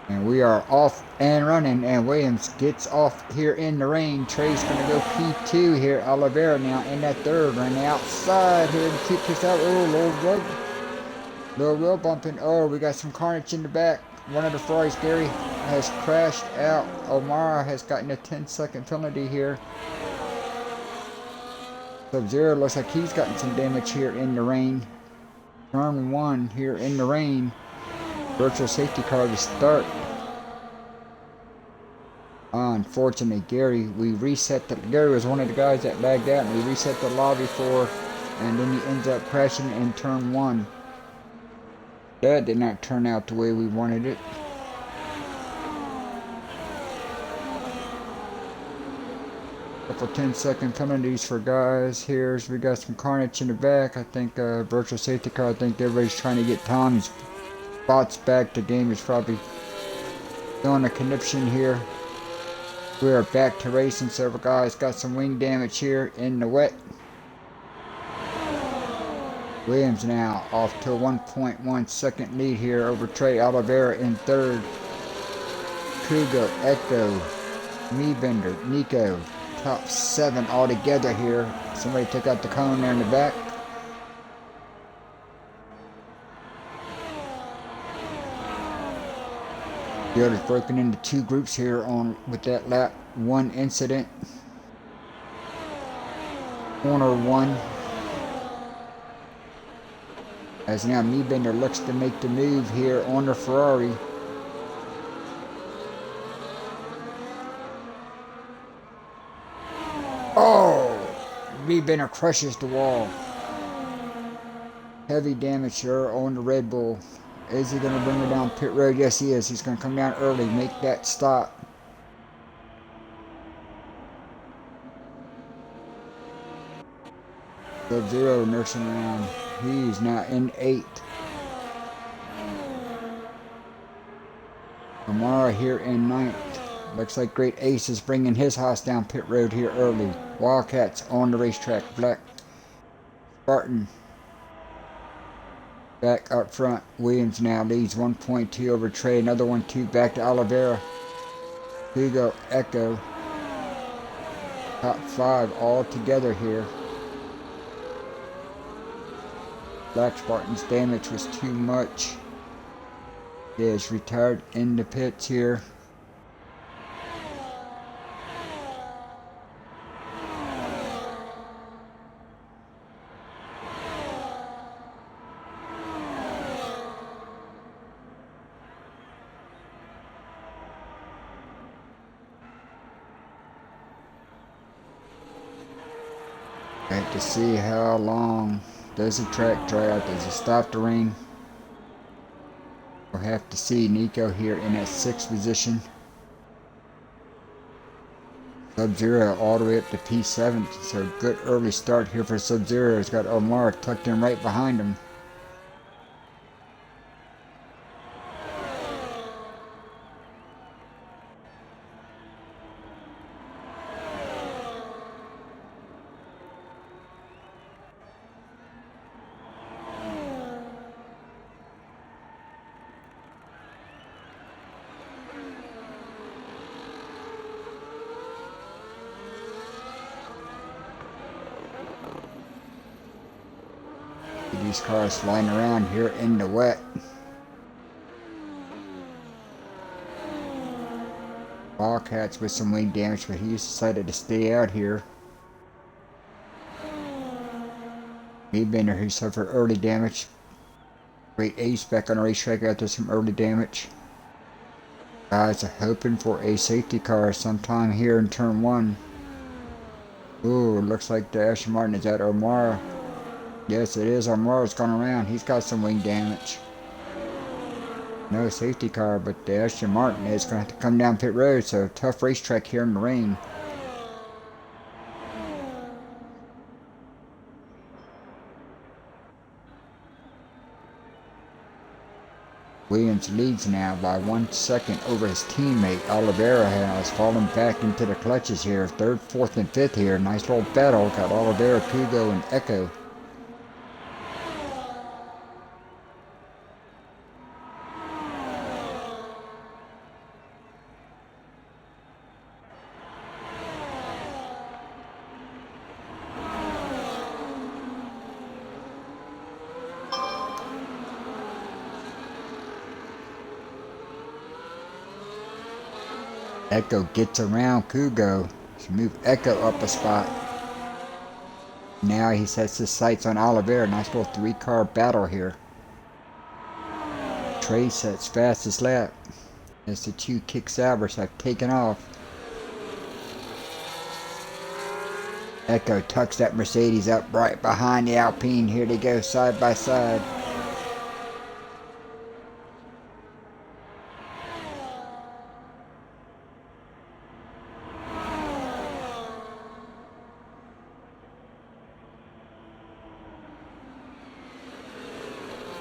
And we are off and running, and Williams gets off here in the rain. Trey's going to go P2 here. Oliveira now in that third, running outside here to keep this out. Oh, little wheel bumping. Oh, we got some carnage in the back. One of the Ferraris, Gary, has crashed out. O'Mara has gotten a 10-second penalty here. Sub-Zero looks like he's gotten some damage here in the rain. Turn 1 here in the rain. Virtual safety car to start. Unfortunately, Gary, Gary was one of the guys that lagged out, and we reset the lobby for, and then he ends up crashing in turn 1. That did not turn out the way we wanted it. Couple 10-second penalties for guys here. So we got some carnage in the back. I think virtual safety car. I think everybody's trying to get Tom's spots back. The game is probably doing a conniption here. We are back to racing. Several guys got some wing damage here in the wet. Williams now off to a 1.1 second lead here over Trey. Oliveira in third. Kugo, Echo, Meebender, Nico, top 7 all together here. Somebody took out the cone there in the back. The other's broken into 2 groups here on with that lap 1 incident. Corner 1. As now Meebender looks to make the move here on the Ferrari. Rebender crushes the wall. Heavy damage here on the Red Bull. Is he going to bring her down pit road? Yes, he is. He's going to come down early, make that stop. Sub-Zero nursing around. He's now in 8th. Amara here in 9th. Looks like Great Ace is bringing his house down pit road here early. Wildcats on the racetrack. Black Spartan back up front. Williams now leads 1.2 over Trey. Another 1-2 back to Oliveira. Hugo, Echo. Top 5 all together here. Black Spartan's damage was too much. He is retired in the pits here. Got to see how long does the track dry out. Does it stop the rain? We'll have to see. Nico here in that 6th position. Sub-Zero all the way up to P7. So good early start here for Sub-Zero. He's got Omar tucked in right behind him. These cars flying around here in the wet. Wildcats with some wing damage, but he's decided to stay out here. Rebender who suffered early damage. Great Ace back on the racetrack after some early damage. Guys are hoping for a safety car sometime here in turn 1. Ooh, looks like the Aston Martin is at Omar. Yes, it is. Armara's gone around. He's got some wing damage. No safety car, but the Aston Martin is going to have to come down pit road, so tough racetrack here in the rain. Williams leads now by 1 second over his teammate. Oliveira has fallen back into the clutches here. 3rd, 4th, and 5th here. Nice little battle. Got Oliveira, Kugo, and Echo. Echo gets around Kugo to move Echo up a spot. Now he sets his sights on Oliveira. Nice little 3-car battle here. Trey sets fastest lap as the 2 kick Salvers have taken off. Echo tucks that Mercedes up right behind the Alpine. Here they go side by side.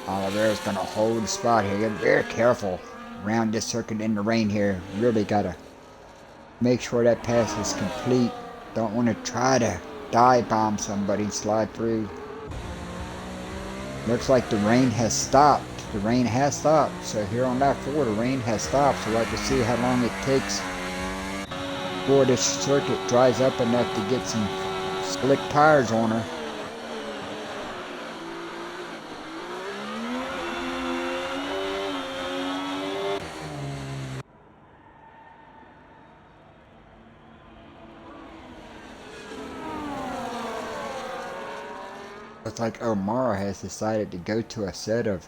Oliveira's going to hold the spot here. Get very careful around this circuit in the rain here. Really got to make sure that pass is complete. Don't want to try to dive bomb somebody, slide through. Looks like the rain has stopped. The rain has stopped. So here on lap 4, the rain has stopped. So we'll have to see how long it takes before this circuit dries up enough to get some slick tires on her. Looks like Omar has decided to go to a set of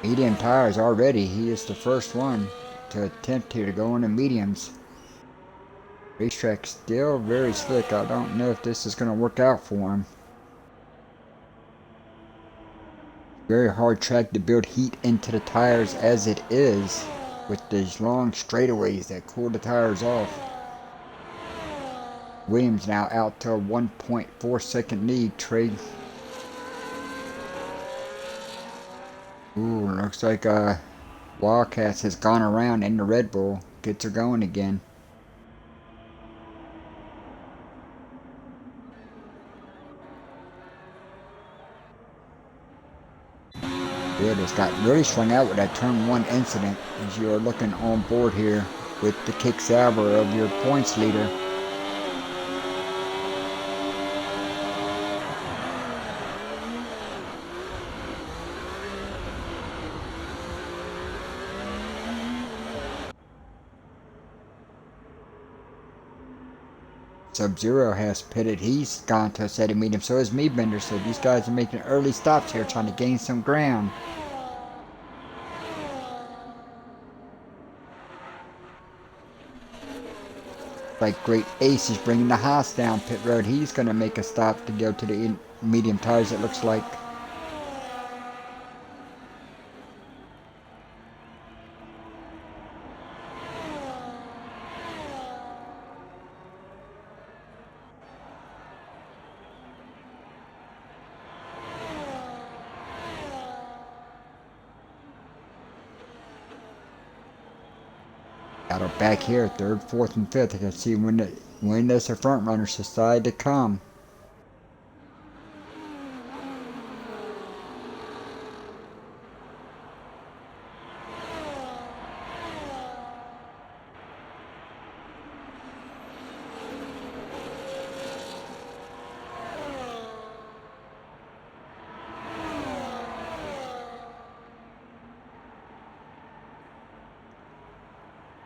medium tires already. He is the first one to attempt here to go on the mediums. Racetrack's still very slick. I don't know if this is going to work out for him. Very hard track to build heat into the tires as it is, with these long straightaways that cool the tires off. Williams now out to a 1.4 second lead. Trade. Ooh, looks like Wildcats has gone around in the Red Bull. Gets her going again. Good, it's got really swung out with that turn 1 incident as you're looking on board here with the kick salver of your points leader. Sub-Zero has pitted. He's gone to a steady medium. So is Meadbender. So these guys are making early stops here, trying to gain some ground. Like Great Ace is bringing the Haas down pit road. He's going to make a stop to go to the medium tires, it looks like. Got her back here, 3rd, 4th, and 5th. I can see when does the front runners decide to come.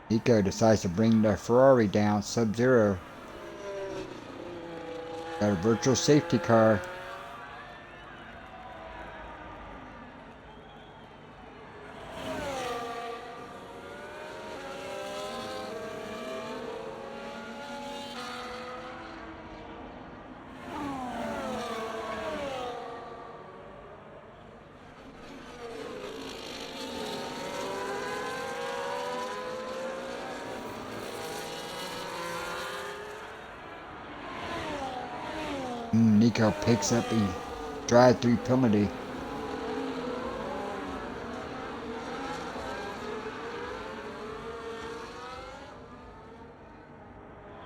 Nico decides to bring the Ferrari down. Sub-Zero. Got a virtual safety car. Nico picks up a drive-through penalty.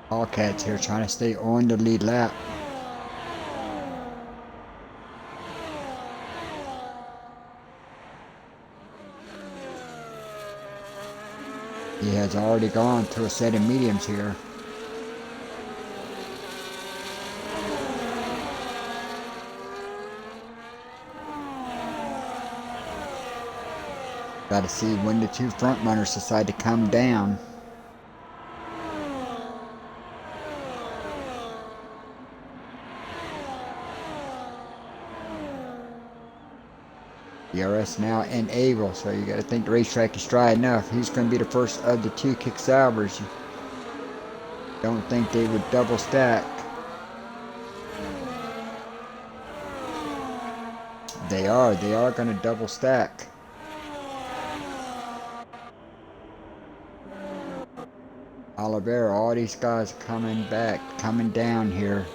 Wildcats here trying to stay on the lead lap. He has already gone to a set of mediums here. Got to see when the 2 front runners decide to come down. DRS now enabled, so you got to think the racetrack is dry enough. He's going to be the first of the 2 kick salvers. Don't think they would double stack. They are going to double stack. Oliveira, all these guys coming back, coming down here.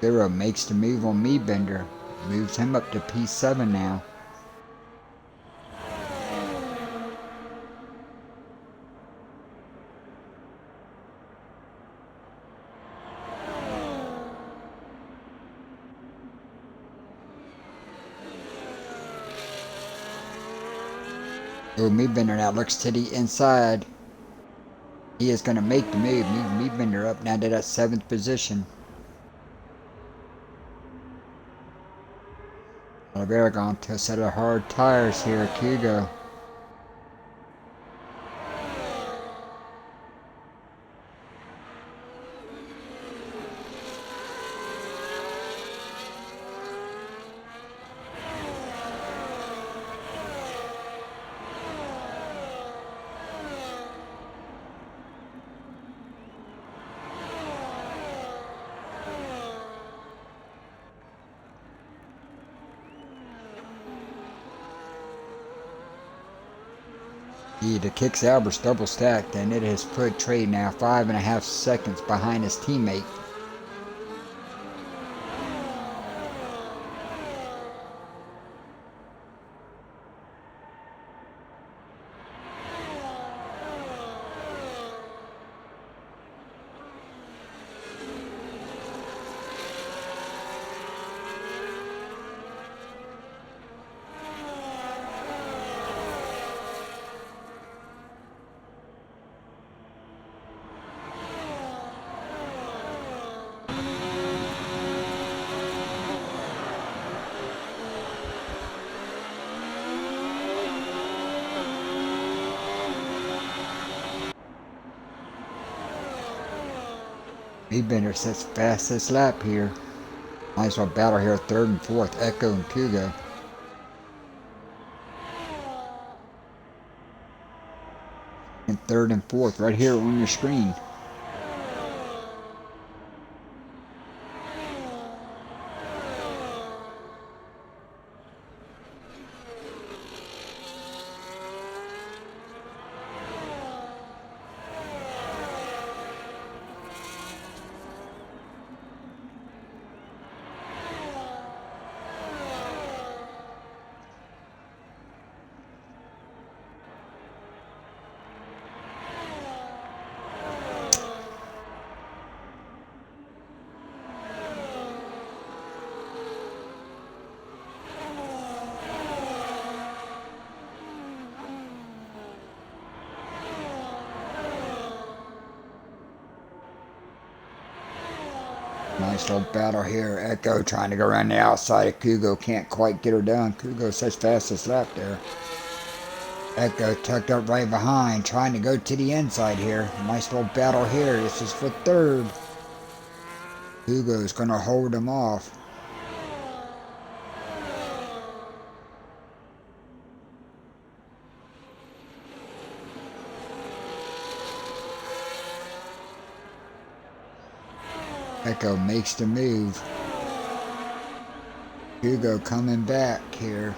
Zero makes the move on Meadbender. Moves him up to P7 now. Oh, Meadbender now looks to the inside. He is going to make the move. Meatbender up now to that 7th position. Oliveira going to a set of hard tires here. Kugo. The kicks Albert's double stacked, and it has put Trey now 5.5 seconds behind his teammate. Meatbender sets fastest lap here. Might as well battle here 3rd and 4th, Echo and Kugo. And 3rd and 4th right here on your screen. Nice little battle here. Echo trying to go around the outside of Kugo. Can't quite get her down. Kugo says fastest lap there. Echo tucked up right behind. Trying to go to the inside here. Nice little battle here. This is for 3rd. Kugo's going to hold him off. Echo makes the move. Kugo coming back here.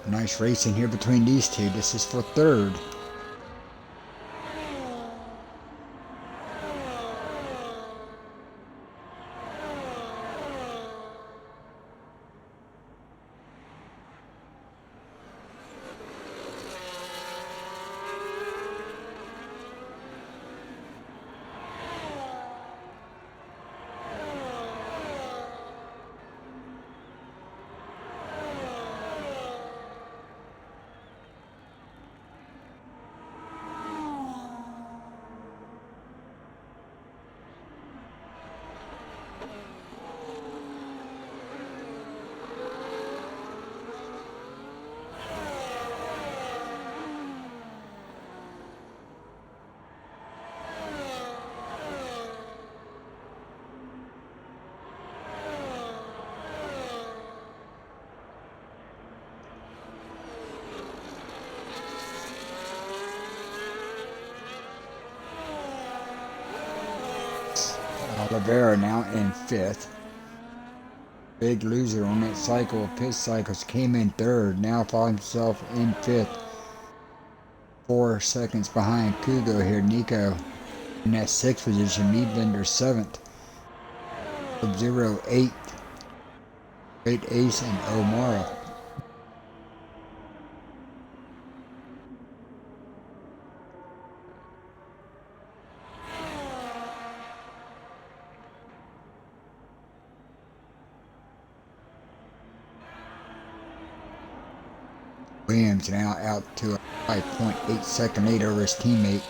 Nice racing here between these two. This is for 3rd. Oliveira now in 5th. Big loser on that cycle of pit cycles. Came in 3rd. Now finds himself in 5th. 4 seconds behind Kugo here. Nico in that 6th position. Meatbender 7th. Sub-Zero 8th. Great Ace and Omara. Williams now out to a 5.8 second lead over his teammate.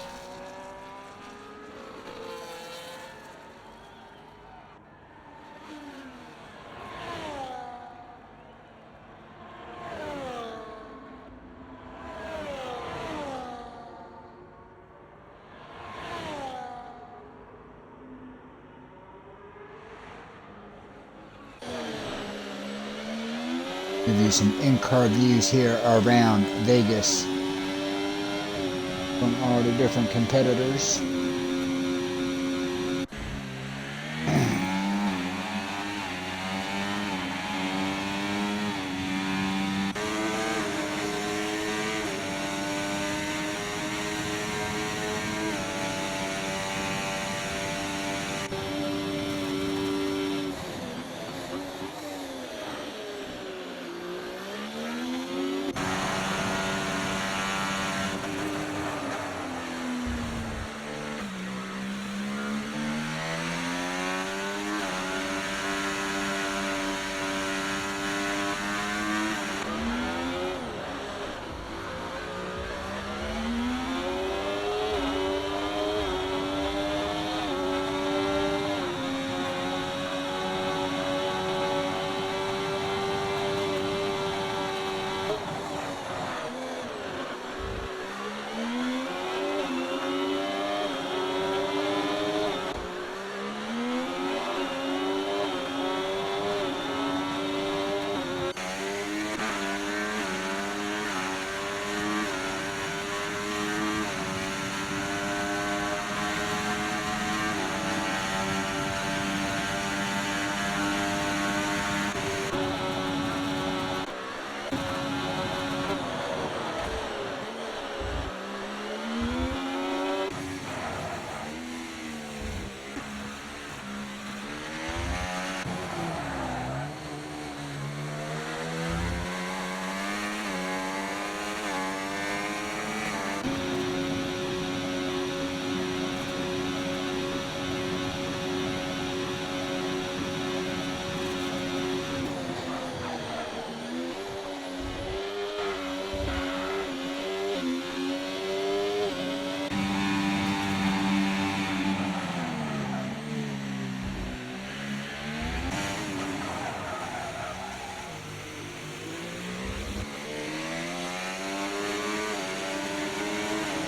Give you some in-car views here around Vegas from all the different competitors.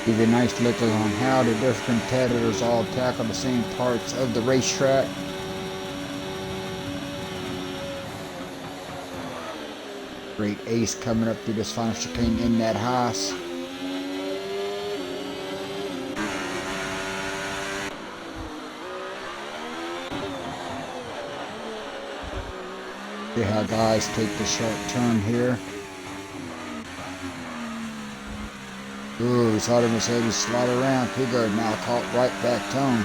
Give you a nice look on how the different competitors all tackle the same parts of the racetrack. Great ace coming up through this final chicane in that Haas. See how guys take the sharp turn here. Ooh, he saw the Mercedes slide around. Too good. Now caught right back tone.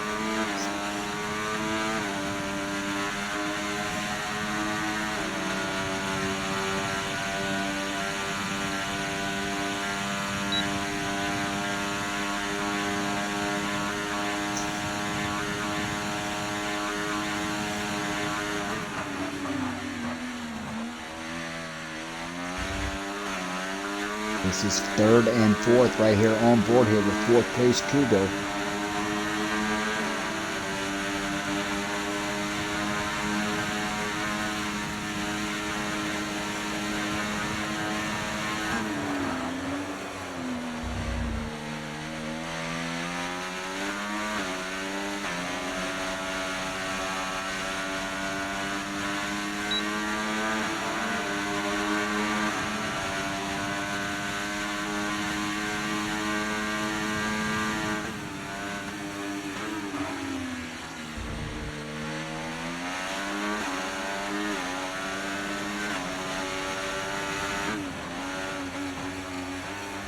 This is third and fourth right here on board here with fourth place Kugo.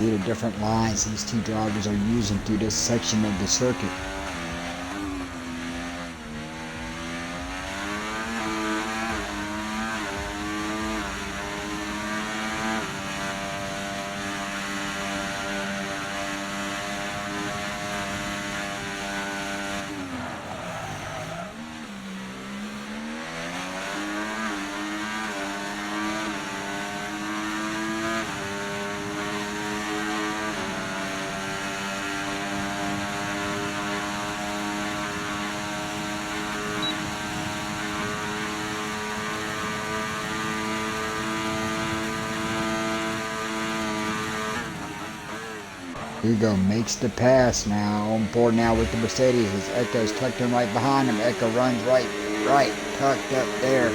See the different lines these two drivers are using through this section of the circuit. Hugo makes the pass now. On board now with the Mercedes as Echo's tucked in right behind him. Echo runs right, tucked up there.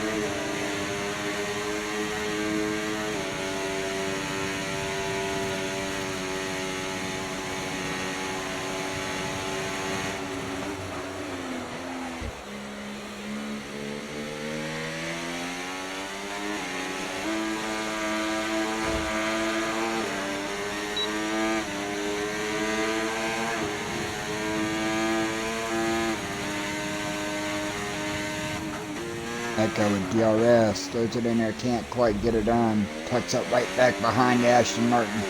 Echo with DRS, throws it in there, can't quite get it done. Tucks up right back behind Aston Martin.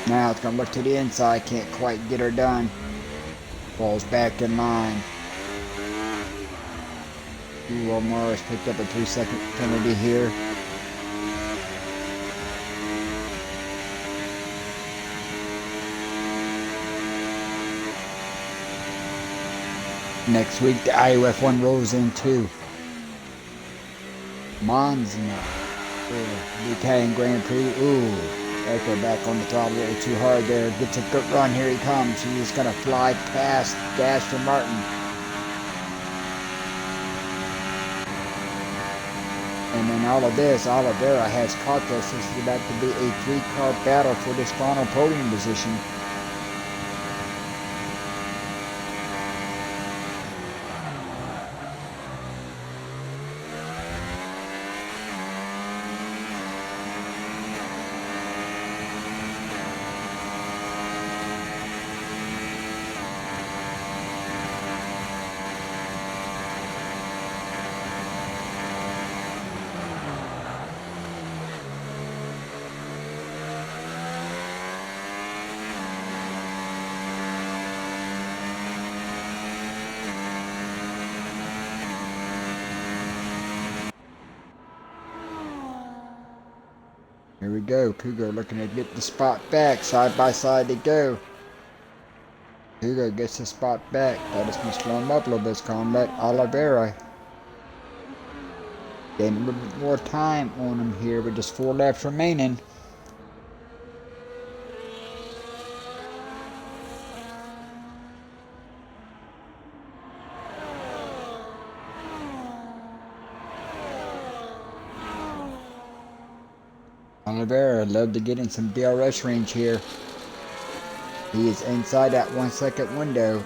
Now it's going to look to the inside, can't quite get her done. Falls back in line. Will Morris picked up a 3-second penalty here. Next week, the IUF1 rolls in too. Monza, the Italian Grand Prix. Ooh, Echo back on the throttle a little too hard there. Gets a good run. Here he comes. He's going to fly past Aston Martin. And then all of this, Oliveira has caught this. This is about to be a 3-car battle for this final podium position. Here we go. Kugo looking to get the spot back. Side by side they go. Kugo gets the spot back. That has been slowing up a little bit. It's going to let Oliveira gain a little bit more time on him here with just 4 laps remaining. Oliveira love to get in some DRS range here. He is inside that 1-second window.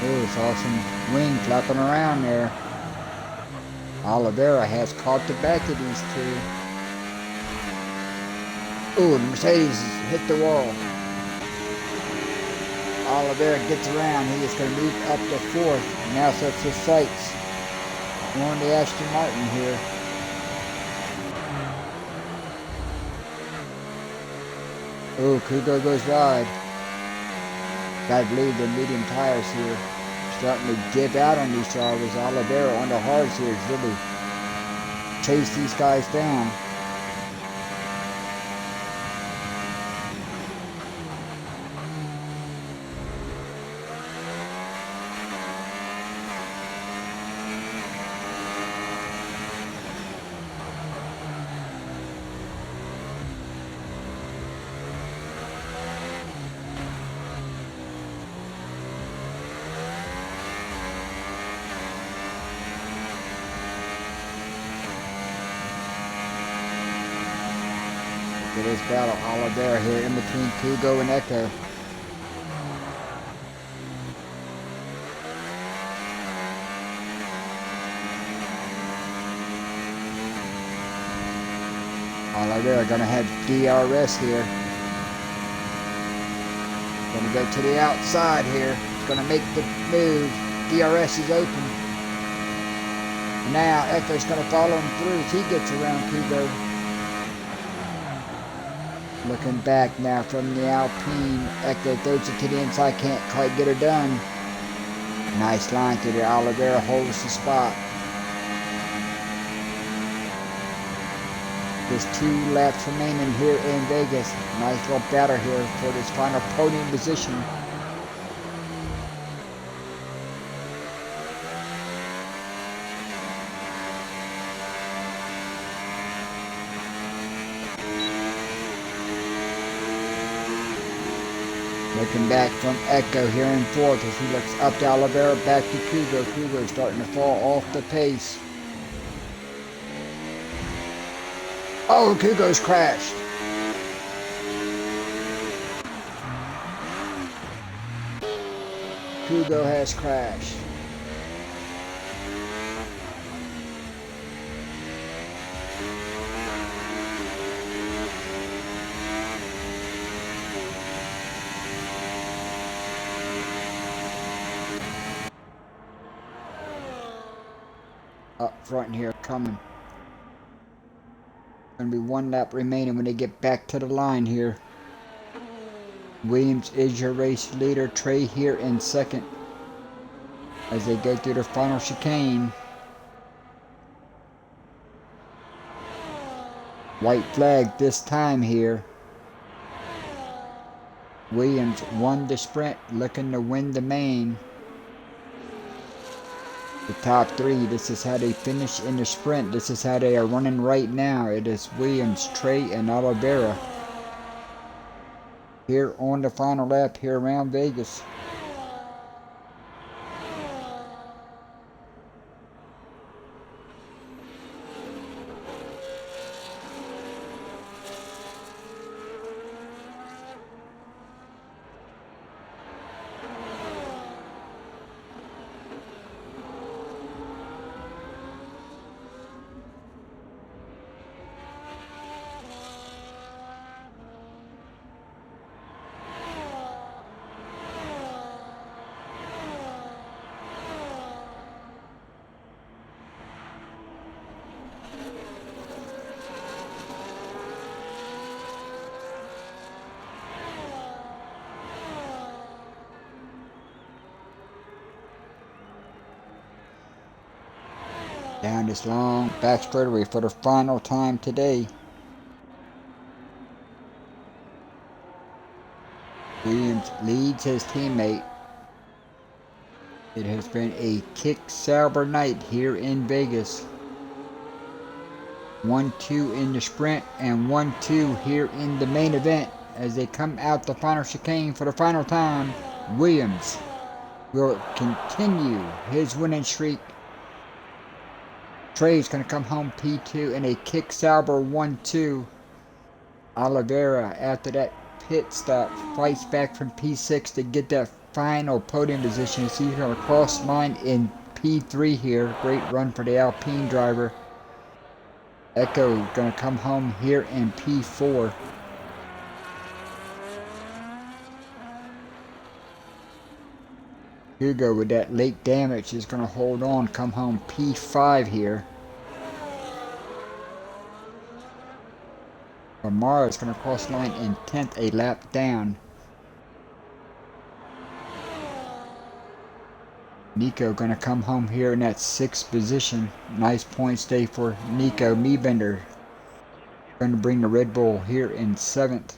Oh, saw some wing flapping around there. Oliveira has caught the back of these two. Ooh, the Mercedes hit the wall. Oliveira gets around. He is going to move up to 4th. And now sets his sights on the Aston Martin here. Ooh, Kugo goes wide. Gotta believe the medium tires here starting to give out on these drivers. Oliveira on the hards here is really chase these guys down. It is battle Oliveira here in between Kugo and Echo. Oliveira gonna have DRS here. Gonna go to the outside here. It's gonna make the move. DRS is open. Now Echo's gonna follow him through as he gets around Kugo. Looking back now from the Alpine. Echo throws it to the inside, can't quite get her done. Nice line through there. Oliveira holds the spot. Just 2 laps remaining here in Vegas. Nice little battle here for this final podium position. Looking back from Echo here in fourth as he looks up to Oliveira, back to Kugo. Kugo starting to fall off the pace. Oh, Kugo's crashed. Kugo has crashed. Up front here, coming. Gonna be 1 lap remaining when they get back to the line here. Williams is your race leader. Trey here in second as they go through the final chicane. White flag this time here. Williams won the sprint, looking to win the main. The top 3, this is how they finish in the sprint. This is how they are running right now. It is Williams, Trey, and Oliveira here on the final lap here around Vegas. Down this long back straightaway for the final time today. Williams leads his teammate. It has been a kick-sober night here in Vegas. 1-2 in the sprint and 1-2 here in the main event as they come out the final chicane for the final time. Williams will continue his winning streak. Trey's going to come home P2 in a kick-sober 1-2. Oliveira, after that pit stop, fights back from P6 to get that final podium position. So he's going to cross line in P3 here. Great run for the Alpine driver. Echo going to come home here in P4. Hugo with that late damage is going to hold on, come home P5 here. Amara is going to cross line in 10th, a lap down. Nico going to come home here in that 6th position. Nice points day for Nico. Meebender going to bring the Red Bull here in 7th.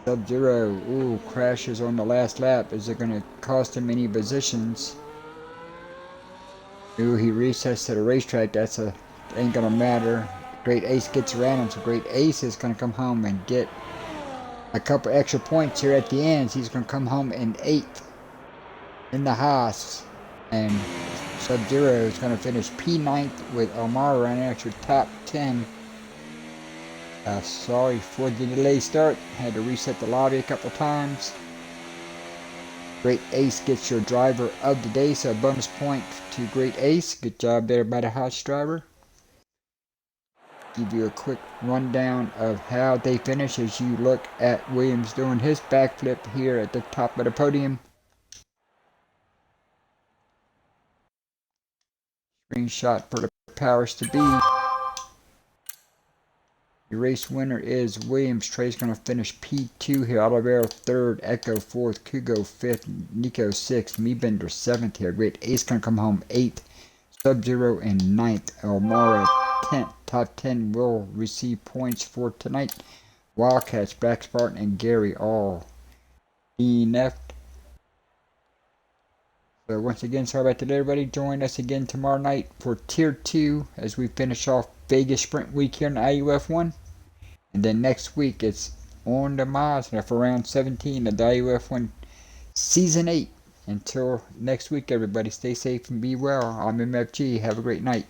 Sub-Zero, ooh, crashes on the last lap. Is it going to cost him any positions? Ooh, he resets to the racetrack. Ain't going to matter. Great Ace gets around him, so Great Ace is going to come home and get a couple extra points here at the end. He's going to come home in 8th in the Haas. And Sub-Zero is going to finish P9th with Omar running extra top 10. Sorry for the delayed start. Had to reset the lobby a couple times. Great Ace gets your driver of the day, so a bonus point to Great Ace. Good job there by the Haas driver. Give you a quick rundown of how they finish as you look at Williams doing his backflip here at the top of the podium. Screenshot for the powers to be. Your race winner is Williams. Trey's going to finish P2 here. Oliveira 3rd, Echo 4th, Kugo 5th, Nico 6th, Meebender 7th here. Great Ace going to come home 8th, Sub-Zero in 9th, Elmara 10th, top 10 will receive points for tonight. Wildcats, Black Spartan, and Gary all DNF'd. So once again, sorry about that, everybody. Join us again tomorrow night for Tier 2 as we finish off Vegas Sprint Week here in IUF1. And then next week it's on the Mazda for round 17 of the IUF1 Season 8. Until next week, everybody, stay safe and be well. I'm MFG. Have a great night.